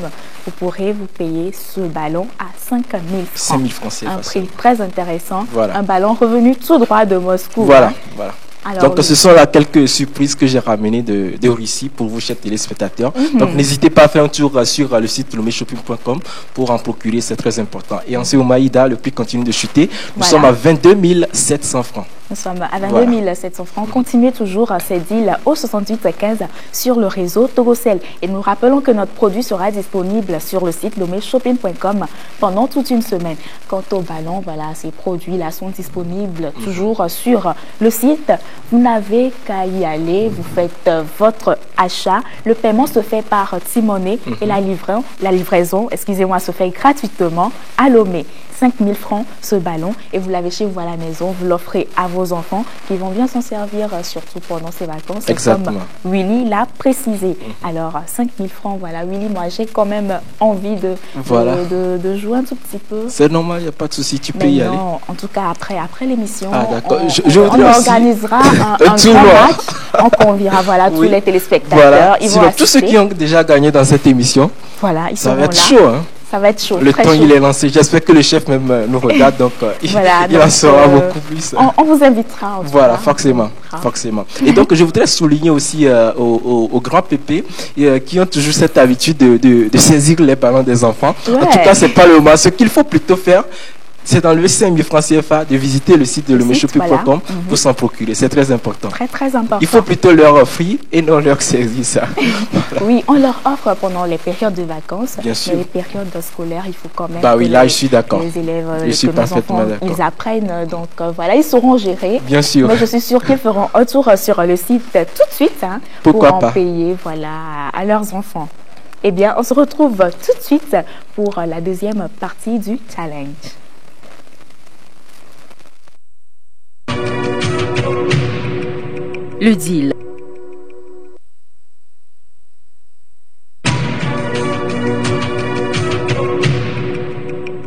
Vous pourrez vous payer ce ballon à 5 000 francs. 5 000 francs, c'est un facile. prix très intéressant. Voilà. Un ballon revenu tout droit de Moscou. Voilà, hein. voilà. Alors, donc, ce sont là quelques surprises que j'ai ramenées de Russie pour vous, chers téléspectateurs. Donc, n'hésitez pas à faire un tour sur le site lomeshopping.com pour en procurer, c'est très important. Et en Maïda, le prix continue de chuter. Nous sommes à 22 700 francs. Nous sommes à 22 700 francs. Continuez toujours ces deals au 68 15 sur le réseau Togocel. Et nous rappelons que notre produit sera disponible sur le site lomeshopping.com pendant toute une semaine. Quant au ballon, voilà, ces produits-là sont disponibles toujours sur le site. Vous n'avez qu'à y aller, vous faites votre achat. Le paiement se fait par Timonet et la livraison, excusez-moi, se fait gratuitement à Lomé. 5 000 francs ce ballon et vous l'avez chez vous à la maison, vous l'offrez à vos enfants qui vont bien s'en servir surtout pendant ces vacances. Exactement. Comme Willy l'a précisé. Alors 5 000 francs, voilà Willy, moi j'ai quand même envie de jouer un tout petit peu. C'est normal, il n'y a pas de souci, tu peux y aller. En tout cas après l'émission, on organisera un grand match, on conviera tous les téléspectateurs. Ils vont tous ceux qui ont déjà gagné dans cette émission, ça va être chaud. Hein? Ça va être chaud. Le temps, il est lancé. J'espère que le chef même nous regarde, donc il en saura beaucoup plus. On vous invitera. En tout voilà, cas, forcément. Et donc, je voudrais souligner aussi aux grands pépés qui ont toujours cette habitude de saisir les ballons des enfants. En tout cas, c'est pas le moment. Ce qu'il faut plutôt faire, c'est d'enlever 5 000 francs CFA, de visiter le site de lomeshopping.com pour s'en procurer. C'est très important. Très, très important. Il faut plutôt leur offrir et non leur saisir ça. Voilà. Oui, on leur offre pendant les périodes de vacances. Bien sûr. Mais les périodes scolaires, il faut quand même là, je suis d'accord. Les élèves, je suis parfaitement d'accord. Ils apprennent. Donc, voilà, ils sauront gérer. Bien sûr. Mais je suis sûre qu'ils feront un tour sur le site tout de suite pour en payer à leurs enfants. Eh bien, on se retrouve tout de suite pour la deuxième partie du challenge. Le deal.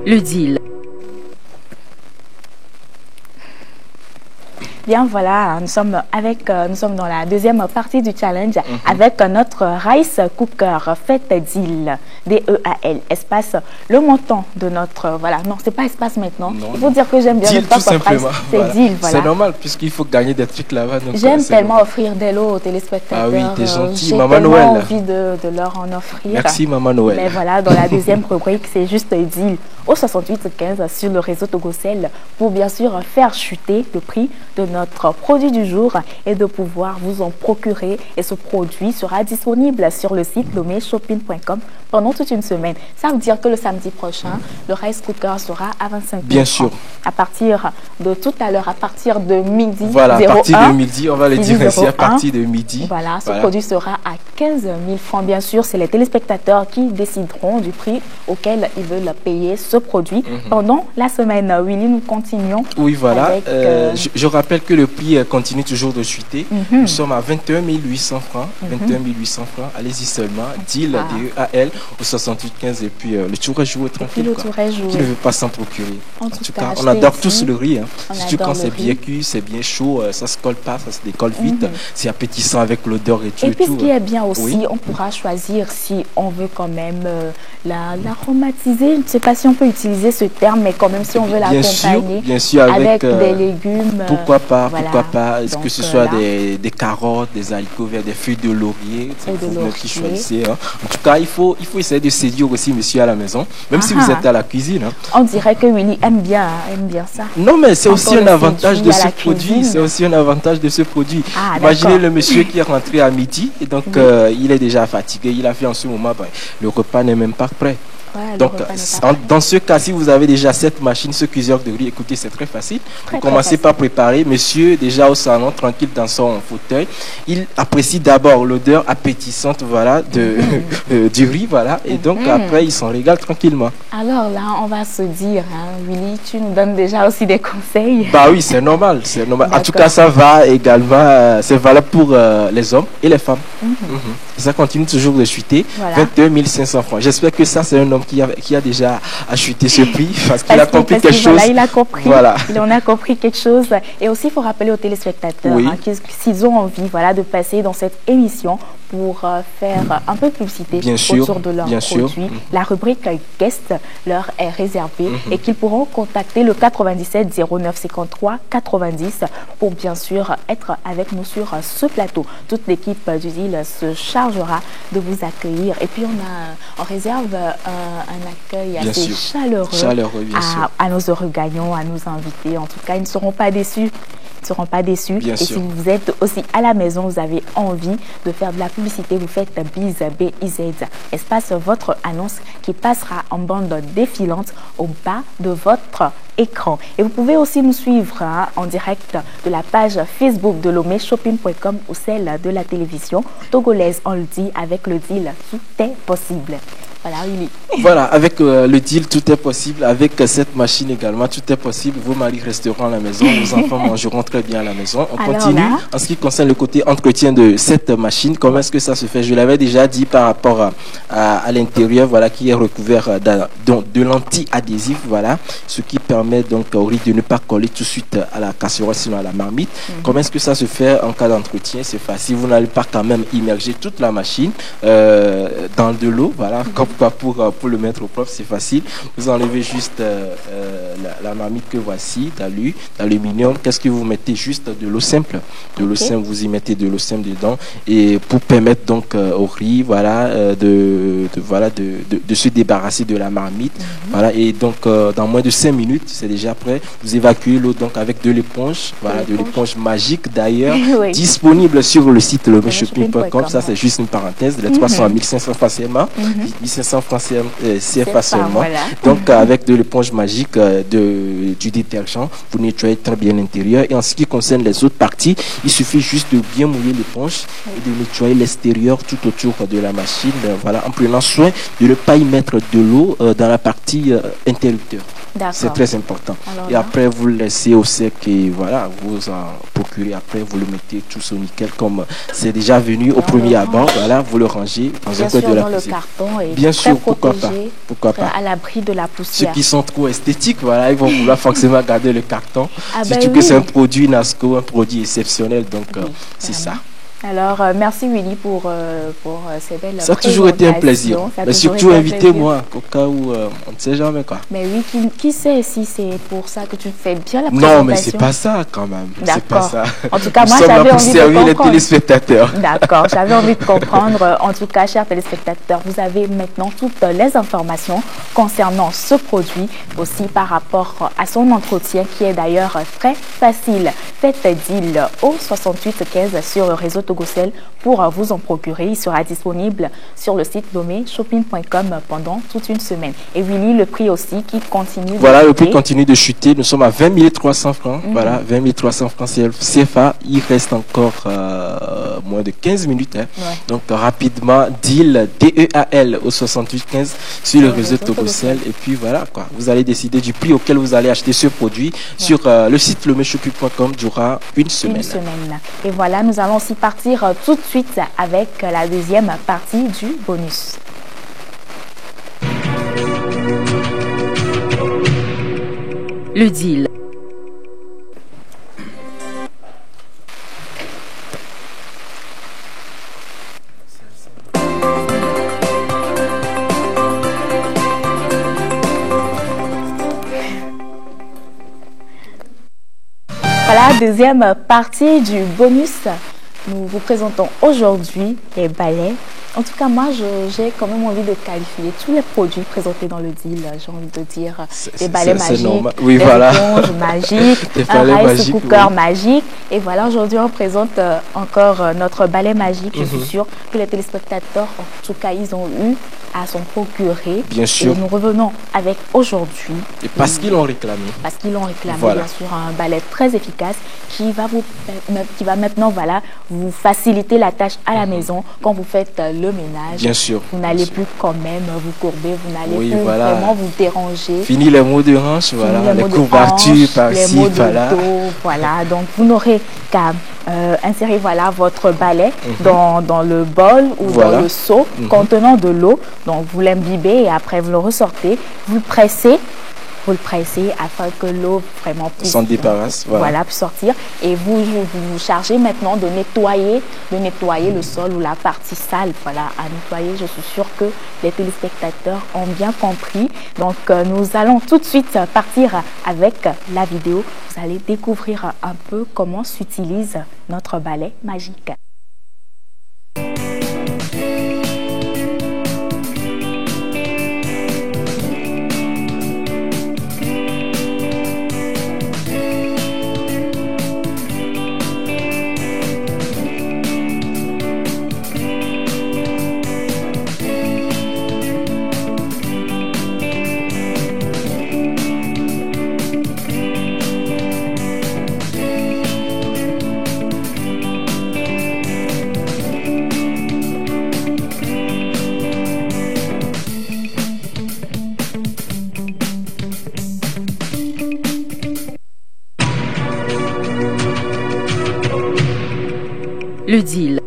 Le deal. Bien, voilà, nous sommes dans la deuxième partie du challenge avec notre rice cooker fait deal, D-E-A-L, espace, le montant de notre, voilà, non, c'est pas espace maintenant. Non, il faut dire que j'aime bien deal, le top tout simplement. price, c'est deal, voilà. C'est normal puisqu'il faut gagner des trucs là-bas. J'aime tellement offrir des lots aux téléspectateurs. Ah oui, t'es gentil, J'ai Maman tellement Noël. envie de leur en offrir. Merci Maman Noël. Mais voilà, dans la deuxième rubrique, c'est juste deal au 6815 sur le réseau Togocel pour bien sûr faire chuter le prix de notre produit du jour et de pouvoir vous en procurer. Et ce produit sera disponible sur le site lomeshopping.com pendant toute une semaine. Ça veut dire que le samedi prochain, le rice cooker sera à 25 000 Bien francs. sûr. À partir de tout à l'heure, à partir de midi, Voilà, à 01, partir de midi, on va le dire ainsi, à 01, partir de midi. Voilà, ce produit sera à 15 000 francs. Bien sûr, c'est les téléspectateurs qui décideront du prix auquel ils veulent payer ce produit pendant la semaine. Willy, nous continuons. Oui, voilà. Avec, je rappelle que le prix continue toujours de chuter. Nous sommes à 21 800 francs. 21 800 francs. Allez-y seulement. Deal, D-E-A-L, au 6815. Et puis le tour est joué tranquille. Qui ne veut pas s'en procurer? En tout cas, on adore tous le riz. Hein. Surtout quand c'est bien cuit, c'est bien chaud, ça se colle pas, ça se décolle vite. C'est appétissant avec l'odeur et tout. Et puis ce qui est bien aussi, on pourra choisir si on veut quand même l'aromatiser. Je ne sais pas si on peut utiliser ce terme, mais quand même si on veut l'accompagner bien sûr, avec des légumes. Pourquoi pas, voilà. pourquoi pas. Est-ce Donc, que ce soit des carottes, des haricots verts, des feuilles de laurier, c'est vous qui choisissez. Hein. En tout cas, il faut essayer de séduire aussi monsieur à la maison, même si vous êtes à la cuisine. Hein. On dirait que Willy aime bien ça. Non, mais c'est aussi un avantage de ce produit. C'est aussi un avantage de ce produit. Imaginez le monsieur qui est rentré à midi et donc il est déjà fatigué. Il a fait en ce moment, le repas n'est même pas prêt. Ouais, donc, dans ce cas, si vous avez déjà cette machine, ce cuiseur de riz, écoutez, c'est très facile. Vous commencez par préparer. Monsieur, déjà au salon, tranquille dans son fauteuil, il apprécie d'abord l'odeur appétissante, voilà, du riz, voilà. Et donc, après, il s'en régale tranquillement. Alors là, on va se dire, hein, Willy, tu nous donnes déjà aussi des conseils. Bah oui, c'est normal, c'est normal. En tout cas, ça va également, c'est valable pour les hommes et les femmes. Ça continue toujours de chuter. Voilà. 22 500 francs. J'espère que ça, c'est un homme qui a déjà acheté ce prix parce qu'il a compris quelque chose. Voilà, il a compris. Voilà. Il en a compris quelque chose. Et aussi, il faut rappeler aux téléspectateurs s'ils ont envie, voilà, de passer dans cette émission pour faire un peu de publicité autour de leur produit. La rubrique guest leur est réservée et qu'ils pourront contacter le 97 09 53 90 pour bien sûr être avec nous sur ce plateau. Toute l'équipe du deal se chargera de vous accueillir. Et puis on réserve un accueil assez chaleureux à nos heureux gagnants, à nos invités. En tout cas, ils ne seront pas déçus. Et si vous êtes aussi à la maison, vous avez envie de faire de la publicité, vous faites BIZ, B-I-Z, espace votre annonce qui passera en bande défilante au bas de votre écran. Et vous pouvez aussi nous suivre en direct de la page Facebook de lomeshopping.com ou celle de la télévision togolaise. On le dit, avec le deal, tout est possible. Voilà, Willy. Voilà, avec le deal, tout est possible. Avec cette machine également, tout est possible. Vos maris resteront à la maison, vos enfants mangeront très bien à la maison. On continue. En ce qui concerne le côté entretien de cette machine, comment est-ce que ça se fait? Je l'avais déjà dit par rapport à l'intérieur, voilà, qui est recouvert de lentilles adhésives, voilà, ce qui permet donc au riz de ne pas coller tout de suite à la casserole, sinon à la marmite. Comment est-ce que ça se fait en cas d'entretien? C'est facile. Vous n'allez pas quand même immerger toute la machine dans de l'eau, voilà, comme pour le mettre au propre, c'est facile. Vous enlevez juste la marmite que voici, d'aluminium. Qu'est-ce que vous mettez? Juste de l'eau simple. De l'eau simple, vous y mettez de l'eau simple dedans. Et pour permettre donc au riz, voilà, de se débarrasser de la marmite. Voilà, et donc dans moins de 5 minutes, c'est déjà prêt. Vous évacuez l'eau donc avec de l'éponge. Voilà, de l'éponge magique d'ailleurs, disponible sur le site lomeshopping.com. Ça, c'est juste une parenthèse. Les 300 à 1500 facilement. 1500 500 francs CFA seulement. Voilà. Donc, avec de l'éponge magique, du détergent, vous nettoyez très bien l'intérieur. Et en ce qui concerne les autres parties, il suffit juste de bien mouiller l'éponge et de nettoyer l'extérieur tout autour de la machine. Voilà, en prenant soin de ne pas y mettre de l'eau dans la partie interrupteur. C'est très important. Alors, et après, vous le laissez au sec et voilà, vous en procurez. Après, vous le mettez tout au nickel comme c'est déjà venu au premier abord. Voilà, vous le rangez dans un coin de la cuisine. Carton et bien sûr, pourquoi pas. À l'abri de la poussière. Ceux qui sont trop esthétiques, voilà, ils vont vouloir forcément garder le carton. Surtout que oui. c'est un produit NASCO, un produit exceptionnel. Donc, c'est ça. Alors, merci Willy pour ces belles Ça a toujours été un plaisir. Mais surtout, invitez-moi, au cas où on ne sait jamais quoi. Mais oui, qui sait si c'est pour ça que tu fais bien la présentation. Non, mais c'est pas ça quand même. C'est pas ça. En tout cas, moi, j'avais envie de comprendre. les téléspectateurs. D'accord, j'avais envie de comprendre. En tout cas, chers téléspectateurs, vous avez maintenant toutes les informations concernant ce produit, aussi par rapport à son entretien qui est d'ailleurs très facile. Faites deal au 6815 sur le réseau Togocel pour vous en procurer. Il sera disponible sur le site nommé shopping.com pendant toute une semaine. Et Willy, le prix aussi qui continue de chuter. Voilà, le prix continue de chuter. Nous sommes à 20 300 francs. Voilà, 20 300 francs CFA. Il reste encore moins de 15 minutes. Hein. Ouais. Donc, rapidement, deal, DEAL au 6815 sur le réseau Togocel. Et puis, voilà, quoi. Vous allez décider du prix auquel vous allez acheter ce produit sur le site shopping.com durant une semaine. Et voilà, nous allons aussi partir tout de suite avec la deuxième partie du bonus. Le deal. Voilà, deuxième partie du bonus. Nous vous présentons aujourd'hui les balais. En tout cas, moi, j'ai quand même envie de qualifier tous les produits présentés dans le deal. J'ai envie de dire des balais magiques, oui, des voilà. éponges magiques, un rice cooker magique. Et voilà, aujourd'hui, on présente encore notre balai magique. Je suis sûre que les téléspectateurs, en tout cas, ils ont eu à s'en procurer. Bien sûr. Et nous revenons avec aujourd'hui. Et parce qu'ils l'ont réclamé. Parce qu'ils l'ont réclamé, voilà. Bien sûr, un balai très efficace qui va maintenant, voilà, vous faciliter la tâche à la maison quand vous faites le ménage. Bien sûr. Vous n'allez plus quand même vous courber, vous n'allez plus vraiment vous déranger. Fini les maux de hanche, voilà, les courbatures par-ci, par-là. Voilà, donc vous n'aurez qu'à insérer voilà, votre balai dans le bol ou dans le seau contenant de l'eau. Donc vous l'imbibez et après vous le ressortez, vous le pressez afin que l'eau vraiment puisse s'en débarrasse, voilà, puisse sortir. Et vous chargez maintenant de nettoyer le sol ou la partie sale. Voilà, à nettoyer. Je suis sûre que les téléspectateurs ont bien compris. Donc nous allons tout de suite partir avec la vidéo. Vous allez découvrir un peu comment s'utilise notre balai magique. Le deal.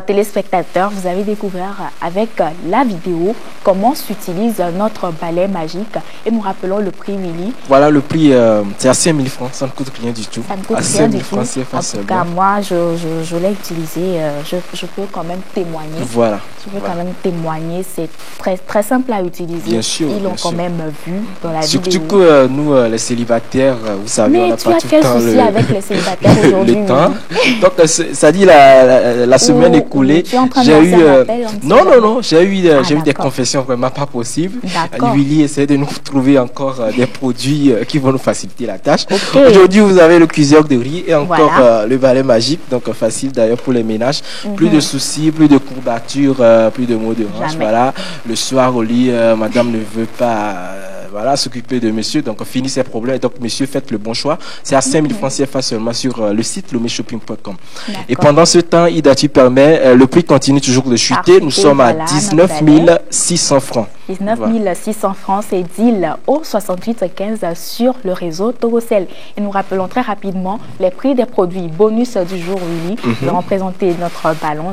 Téléspectateurs, vous avez découvert avec la vidéo comment s'utilise notre balai magique et nous rappelons le prix, Willy. Voilà, le prix, c'est à 5 000 francs, ça ne coûte rien du tout. Ça ne coûte rien du tout. En tout cas, moi, je l'ai utilisé, je peux quand même témoigner. Voilà. Je peux quand même témoigner, c'est très, très simple à utiliser. Bien sûr. Ils l'ont quand même vu dans la vidéo. Surtout que nous, les célibataires, vous savez, on n'a pas tout le temps avec les célibataires aujourd'hui. le temps. Donc, ça dit la semaine écoulé. Tu es en train de J'ai eu lancer un appel, on non, sait non, jamais. non, j'ai eu des D'accord. confessions vraiment pas possibles. D'accord. Willy essaie de nous trouver encore des produits qui vont nous faciliter la tâche. Ok. Aujourd'hui, vous avez le cuiseur de riz et encore Voilà. le balai magique, donc facile d'ailleurs pour les ménages. Plus de soucis, plus de courbatures, plus de maux de hanche. Jamais. Voilà. Le soir au lit, madame ne veut pas voilà, s'occuper de monsieur, donc finit ses problèmes. Donc monsieur, faites le bon choix. C'est à 5 000 francs CFA seulement sur le site lomeshopping.com. Et pendant ce temps, Idati permet, le prix continue toujours de chuter. Nous sommes à voilà, 19 600 francs. 19 600 francs, c'est deal au 68 15 sur le réseau Togocel. Et nous rappelons très rapidement les prix des produits bonus du jour, Willy. Nous allons présenter notre ballon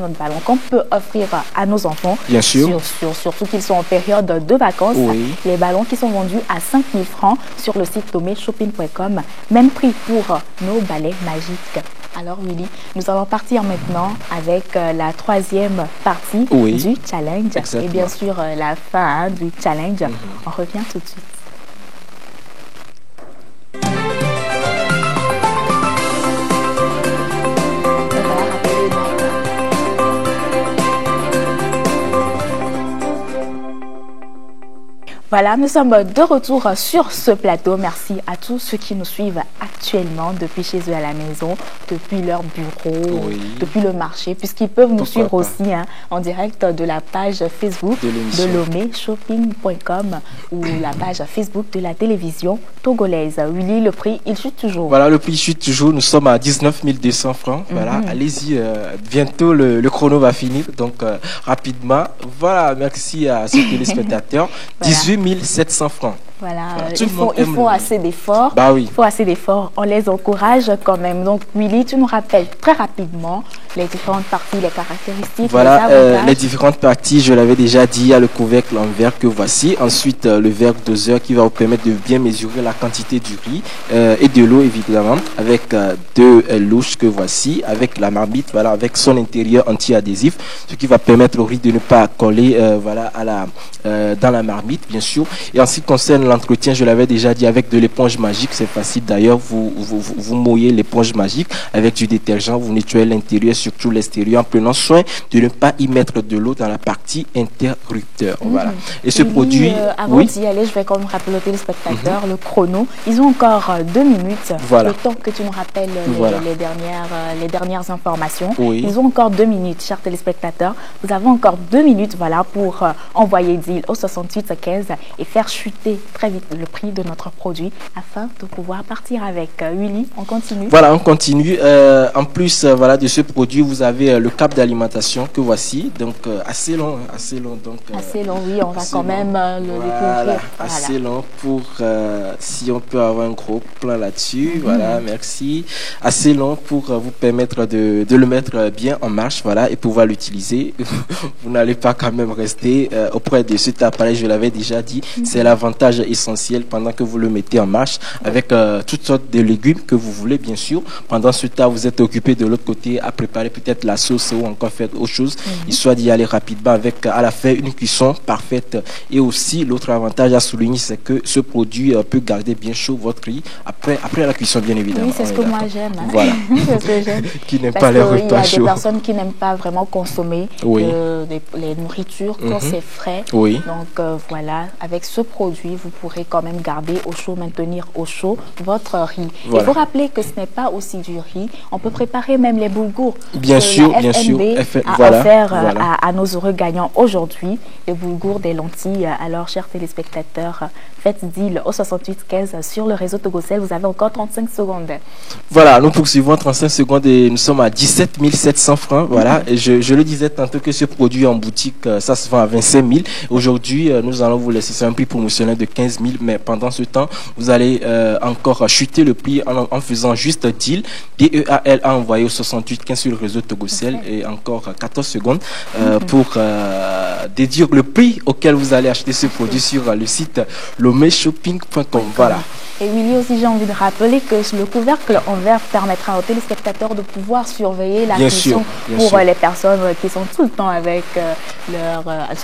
qu'on peut offrir à nos enfants. Bien sûr. Surtout qu'ils sont en période de vacances. Oui. Les ballons qui sont vendus à 5 000 francs sur le site lomeshopping.com. Même prix pour nos balais magiques. Alors Willy, nous allons partir maintenant avec la troisième partie du challenge. Exactement. Et bien sûr la fin du challenge. On revient tout de suite. Voilà, nous sommes de retour sur ce plateau. Merci à tous ceux qui nous suivent actuellement depuis chez eux à la maison, depuis leur bureau, depuis le marché, puisqu'ils peuvent nous suivre aussi en direct de la page Facebook de lomeshopping.com ou la page Facebook de la télévision togolaise. Willy, le prix, il chute toujours. Voilà, le prix chute toujours. Nous sommes à 19 200 francs. Voilà, allez-y. Bientôt, le chrono va finir. Donc, rapidement. Voilà, merci à ces téléspectateurs. Voilà. 18 700 francs. Voilà, il faut assez d'efforts. Bah oui. Il faut assez d'efforts. On les encourage quand même. Donc, Willy, tu nous rappelles très rapidement les différentes parties, les caractéristiques. Voilà, les différentes parties, je l'avais déjà dit, il y a le couvercle en verre que voici. Ensuite, le verre doseur qui va vous permettre de bien mesurer la quantité du riz et de l'eau, évidemment, avec deux louches que voici, avec la marmite, voilà, avec son intérieur anti-adhésif, ce qui va permettre au riz de ne pas coller voilà, dans la marmite, bien sûr. Et en ce qui concerne l'entretien, je l'avais déjà dit, avec de l'éponge magique, c'est facile d'ailleurs, vous mouillez l'éponge magique avec du détergent, vous nettoyez l'intérieur, surtout l'extérieur, en prenant soin de ne pas y mettre de l'eau dans la partie interrupteur. Voilà. Et ce produit... avant d'y aller, je vais quand même rappeler aux téléspectateurs le chrono. Ils ont encore 2 minutes, le temps que tu nous rappelles les dernières informations. Ils ont encore 2 minutes, chers téléspectateurs. Vous avez encore 2 minutes voilà, pour envoyer deal au 68 15 et faire chuter très vite le prix de notre produit afin de pouvoir partir avec. Willy, on continue. Voilà, on continue. En plus voilà, de ce produit, vous avez le cap d'alimentation que voici. Donc, assez long. Donc, assez long, oui, on va quand même le découvrir. Assez long pour, si on peut avoir un gros plan là-dessus. Voilà, merci. Assez long pour vous permettre de le mettre bien en marche, voilà, et pouvoir l'utiliser. Vous n'allez pas quand même rester auprès de cet appareil, je l'avais déjà dit. C'est l'avantage essentiel pendant que vous le mettez en marche avec toutes sortes de légumes que vous voulez, bien sûr. Pendant ce temps, vous êtes occupé de l'autre côté à préparer peut-être la sauce ou encore faire autre chose, histoire d'y aller rapidement avec à la fin une cuisson parfaite. Et aussi, l'autre avantage à souligner, c'est que ce produit peut garder bien chaud votre riz après la cuisson, bien évidemment. Oui, c'est ce que moi j'aime. Voilà. C'est ce que j'aime. Qui n'aime pas les repas chauds. Il y a des personnes qui n'aiment pas vraiment consommer les nourritures quand c'est frais. Donc voilà, avec ce produit, vous pourrez quand même garder au chaud, maintenir au chaud votre riz. Il faut rappeler que ce n'est pas aussi du riz. On peut préparer même les boulgours. Bien sûr, bien sûr. Offert à nos heureux gagnants aujourd'hui, les boulgours, des lentilles. Alors, chers téléspectateurs, faites deal au 68 15 sur le réseau Togocel. Vous avez encore 35 secondes. Voilà, nous poursuivons 35 secondes et nous sommes à 17 700 francs. Voilà, et je le disais tantôt que ce produit en boutique, ça se vend à 25 000. Aujourd'hui, nous allons vous laisser, c'est un prix promotionnel de 15 000, mais pendant ce temps, vous allez encore chuter le prix en faisant juste deal, DEAL à envoyer au 68 15 sur le réseau Togocel et encore 14 secondes pour de dire le prix auquel vous allez acheter ce produit sur le site lomeshopping.com. Voilà. Et Willy aussi, j'ai envie de rappeler que le couvercle en verre permettra aux téléspectateurs de pouvoir surveiller la cuisson pour les personnes qui sont tout le temps avec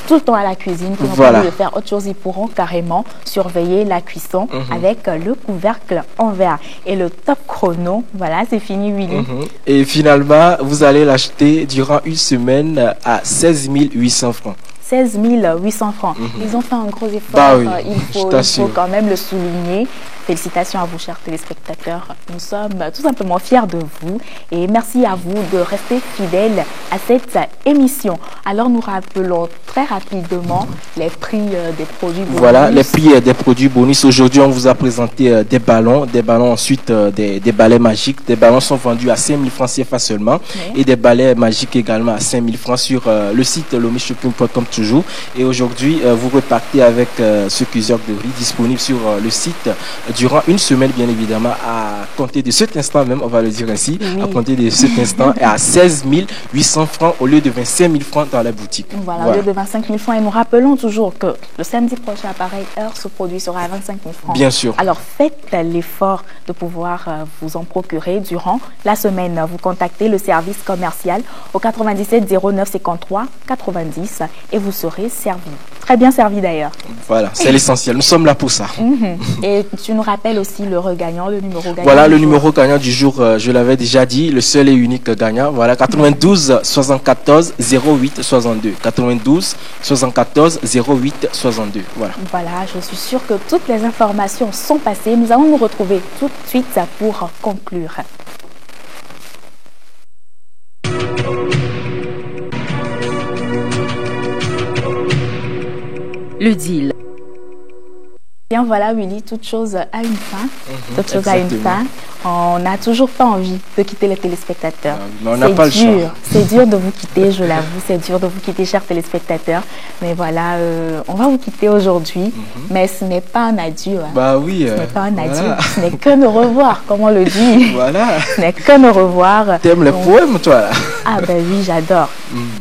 tout le temps à la cuisine, qui n'ont pas envie de faire autre chose. Ils pourront carrément surveiller la cuisson avec le couvercle en verre. Et le top chrono, voilà, c'est fini, Willy. Et finalement, vous allez l'acheter durant une semaine à 16 800 francs. 16 800 francs. Ils ont fait un gros effort. Bah oui, il faut quand même le souligner. Félicitations à vous, chers téléspectateurs. Nous sommes tout simplement fiers de vous et merci à vous de rester fidèles à cette émission. Alors, nous rappelons très rapidement les prix des produits bonus. Voilà, les prix des produits bonus. Aujourd'hui, on vous a présenté des ballons ensuite des balais magiques. Des ballons sont vendus à 5 000 francs CFA seulement et des balais magiques également à 5 000 francs sur le site lomeshopping.com toujours. Et aujourd'hui, vous repartez avec ce cuiseur de riz disponible sur le site durant une semaine, bien évidemment, à compter de cet instant même, on va le dire ainsi, à compter de cet instant et à 16 800 francs au lieu de 25 000 francs dans la boutique. Voilà, au lieu de 25 000 francs. Et nous rappelons toujours que le samedi prochain, à pareille heure, ce produit sera à 25 000 francs. Bien sûr. Alors, faites l'effort de pouvoir vous en procurer durant la semaine. Vous contactez le service commercial au 97 09 53 90 et vous serez servi. Très bien servi d'ailleurs. Voilà, c'est l'essentiel. Nous sommes là pour ça. Et tu nous rappelles aussi le regagnant, le numéro gagnant. Voilà, le numéro gagnant du jour, je l'avais déjà dit, le seul et unique gagnant. Voilà, 92 74 08 62. 92 74 08 62. Voilà. Voilà, je suis sûre que toutes les informations sont passées. Nous allons nous retrouver tout de suite pour conclure. Le deal. Bien voilà, Willy, toute chose a une fin. Toute chose a une fin. On n'a toujours pas envie de quitter les téléspectateurs. Mais on n'a pas le choix. C'est dur de vous quitter, je l'avoue. C'est dur de vous quitter, chers téléspectateurs. Mais voilà, on va vous quitter aujourd'hui. Mais ce n'est pas un adieu. Hein. Bah oui. Ce n'est pas un adieu. Ce n'est qu'un au revoir, comme on le dit. Voilà. Ce n'est qu'un au revoir. T'aimes les poèmes, toi, là? Ah ben oui, j'adore.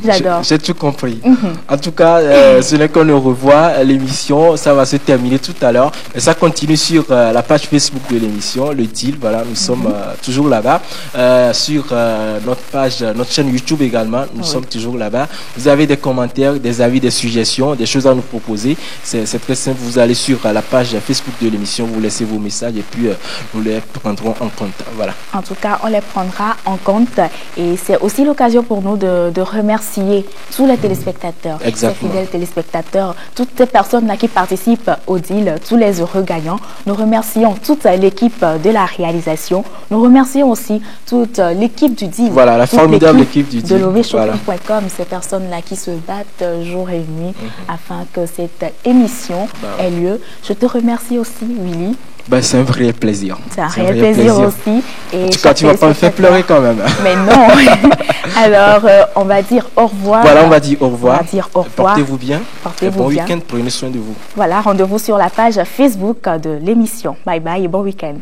J'adore. J'ai tout compris. En tout cas, ce n'est qu'un au revoir. L'émission, ça va se terminer tout à l'heure. Et ça continue sur la page Facebook de l'émission, le deal. Voilà, nous sommes toujours là-bas. Sur notre page, notre chaîne YouTube également, nous sommes toujours là-bas. Vous avez des commentaires, des avis, des suggestions, des choses à nous proposer. C'est très simple. Vous allez sur la page Facebook de l'émission, vous laissez vos messages et puis nous les prendrons en compte. Voilà. En tout cas, on les prendra en compte. Et c'est aussi l'occasion pour nous de remercier tous les téléspectateurs, les fidèles téléspectateurs, toutes ces personnes-là qui participent au deal, tous les heureux gagnants. Nous remercions toute l'équipe de la réalisation. Nous remercions aussi toute l'équipe du deal. Voilà, la formidable équipe du deal. De lomeshopping.com, ces personnes-là qui se battent jour et nuit afin que cette émission ait lieu. Je te remercie aussi, Willy. Ben, c'est un vrai plaisir. C'est un réel plaisir aussi. Et en tout cas, tu ne vas pas me faire pleurer quand même. Mais non. Alors, on va dire au revoir. Voilà, on va dire au revoir. On va dire au revoir. Portez-vous bien. Portez-vous bien. Bon week-end. Prenez soin de vous. Voilà, rendez-vous sur la page Facebook de l'émission. Bye bye et bon week-end.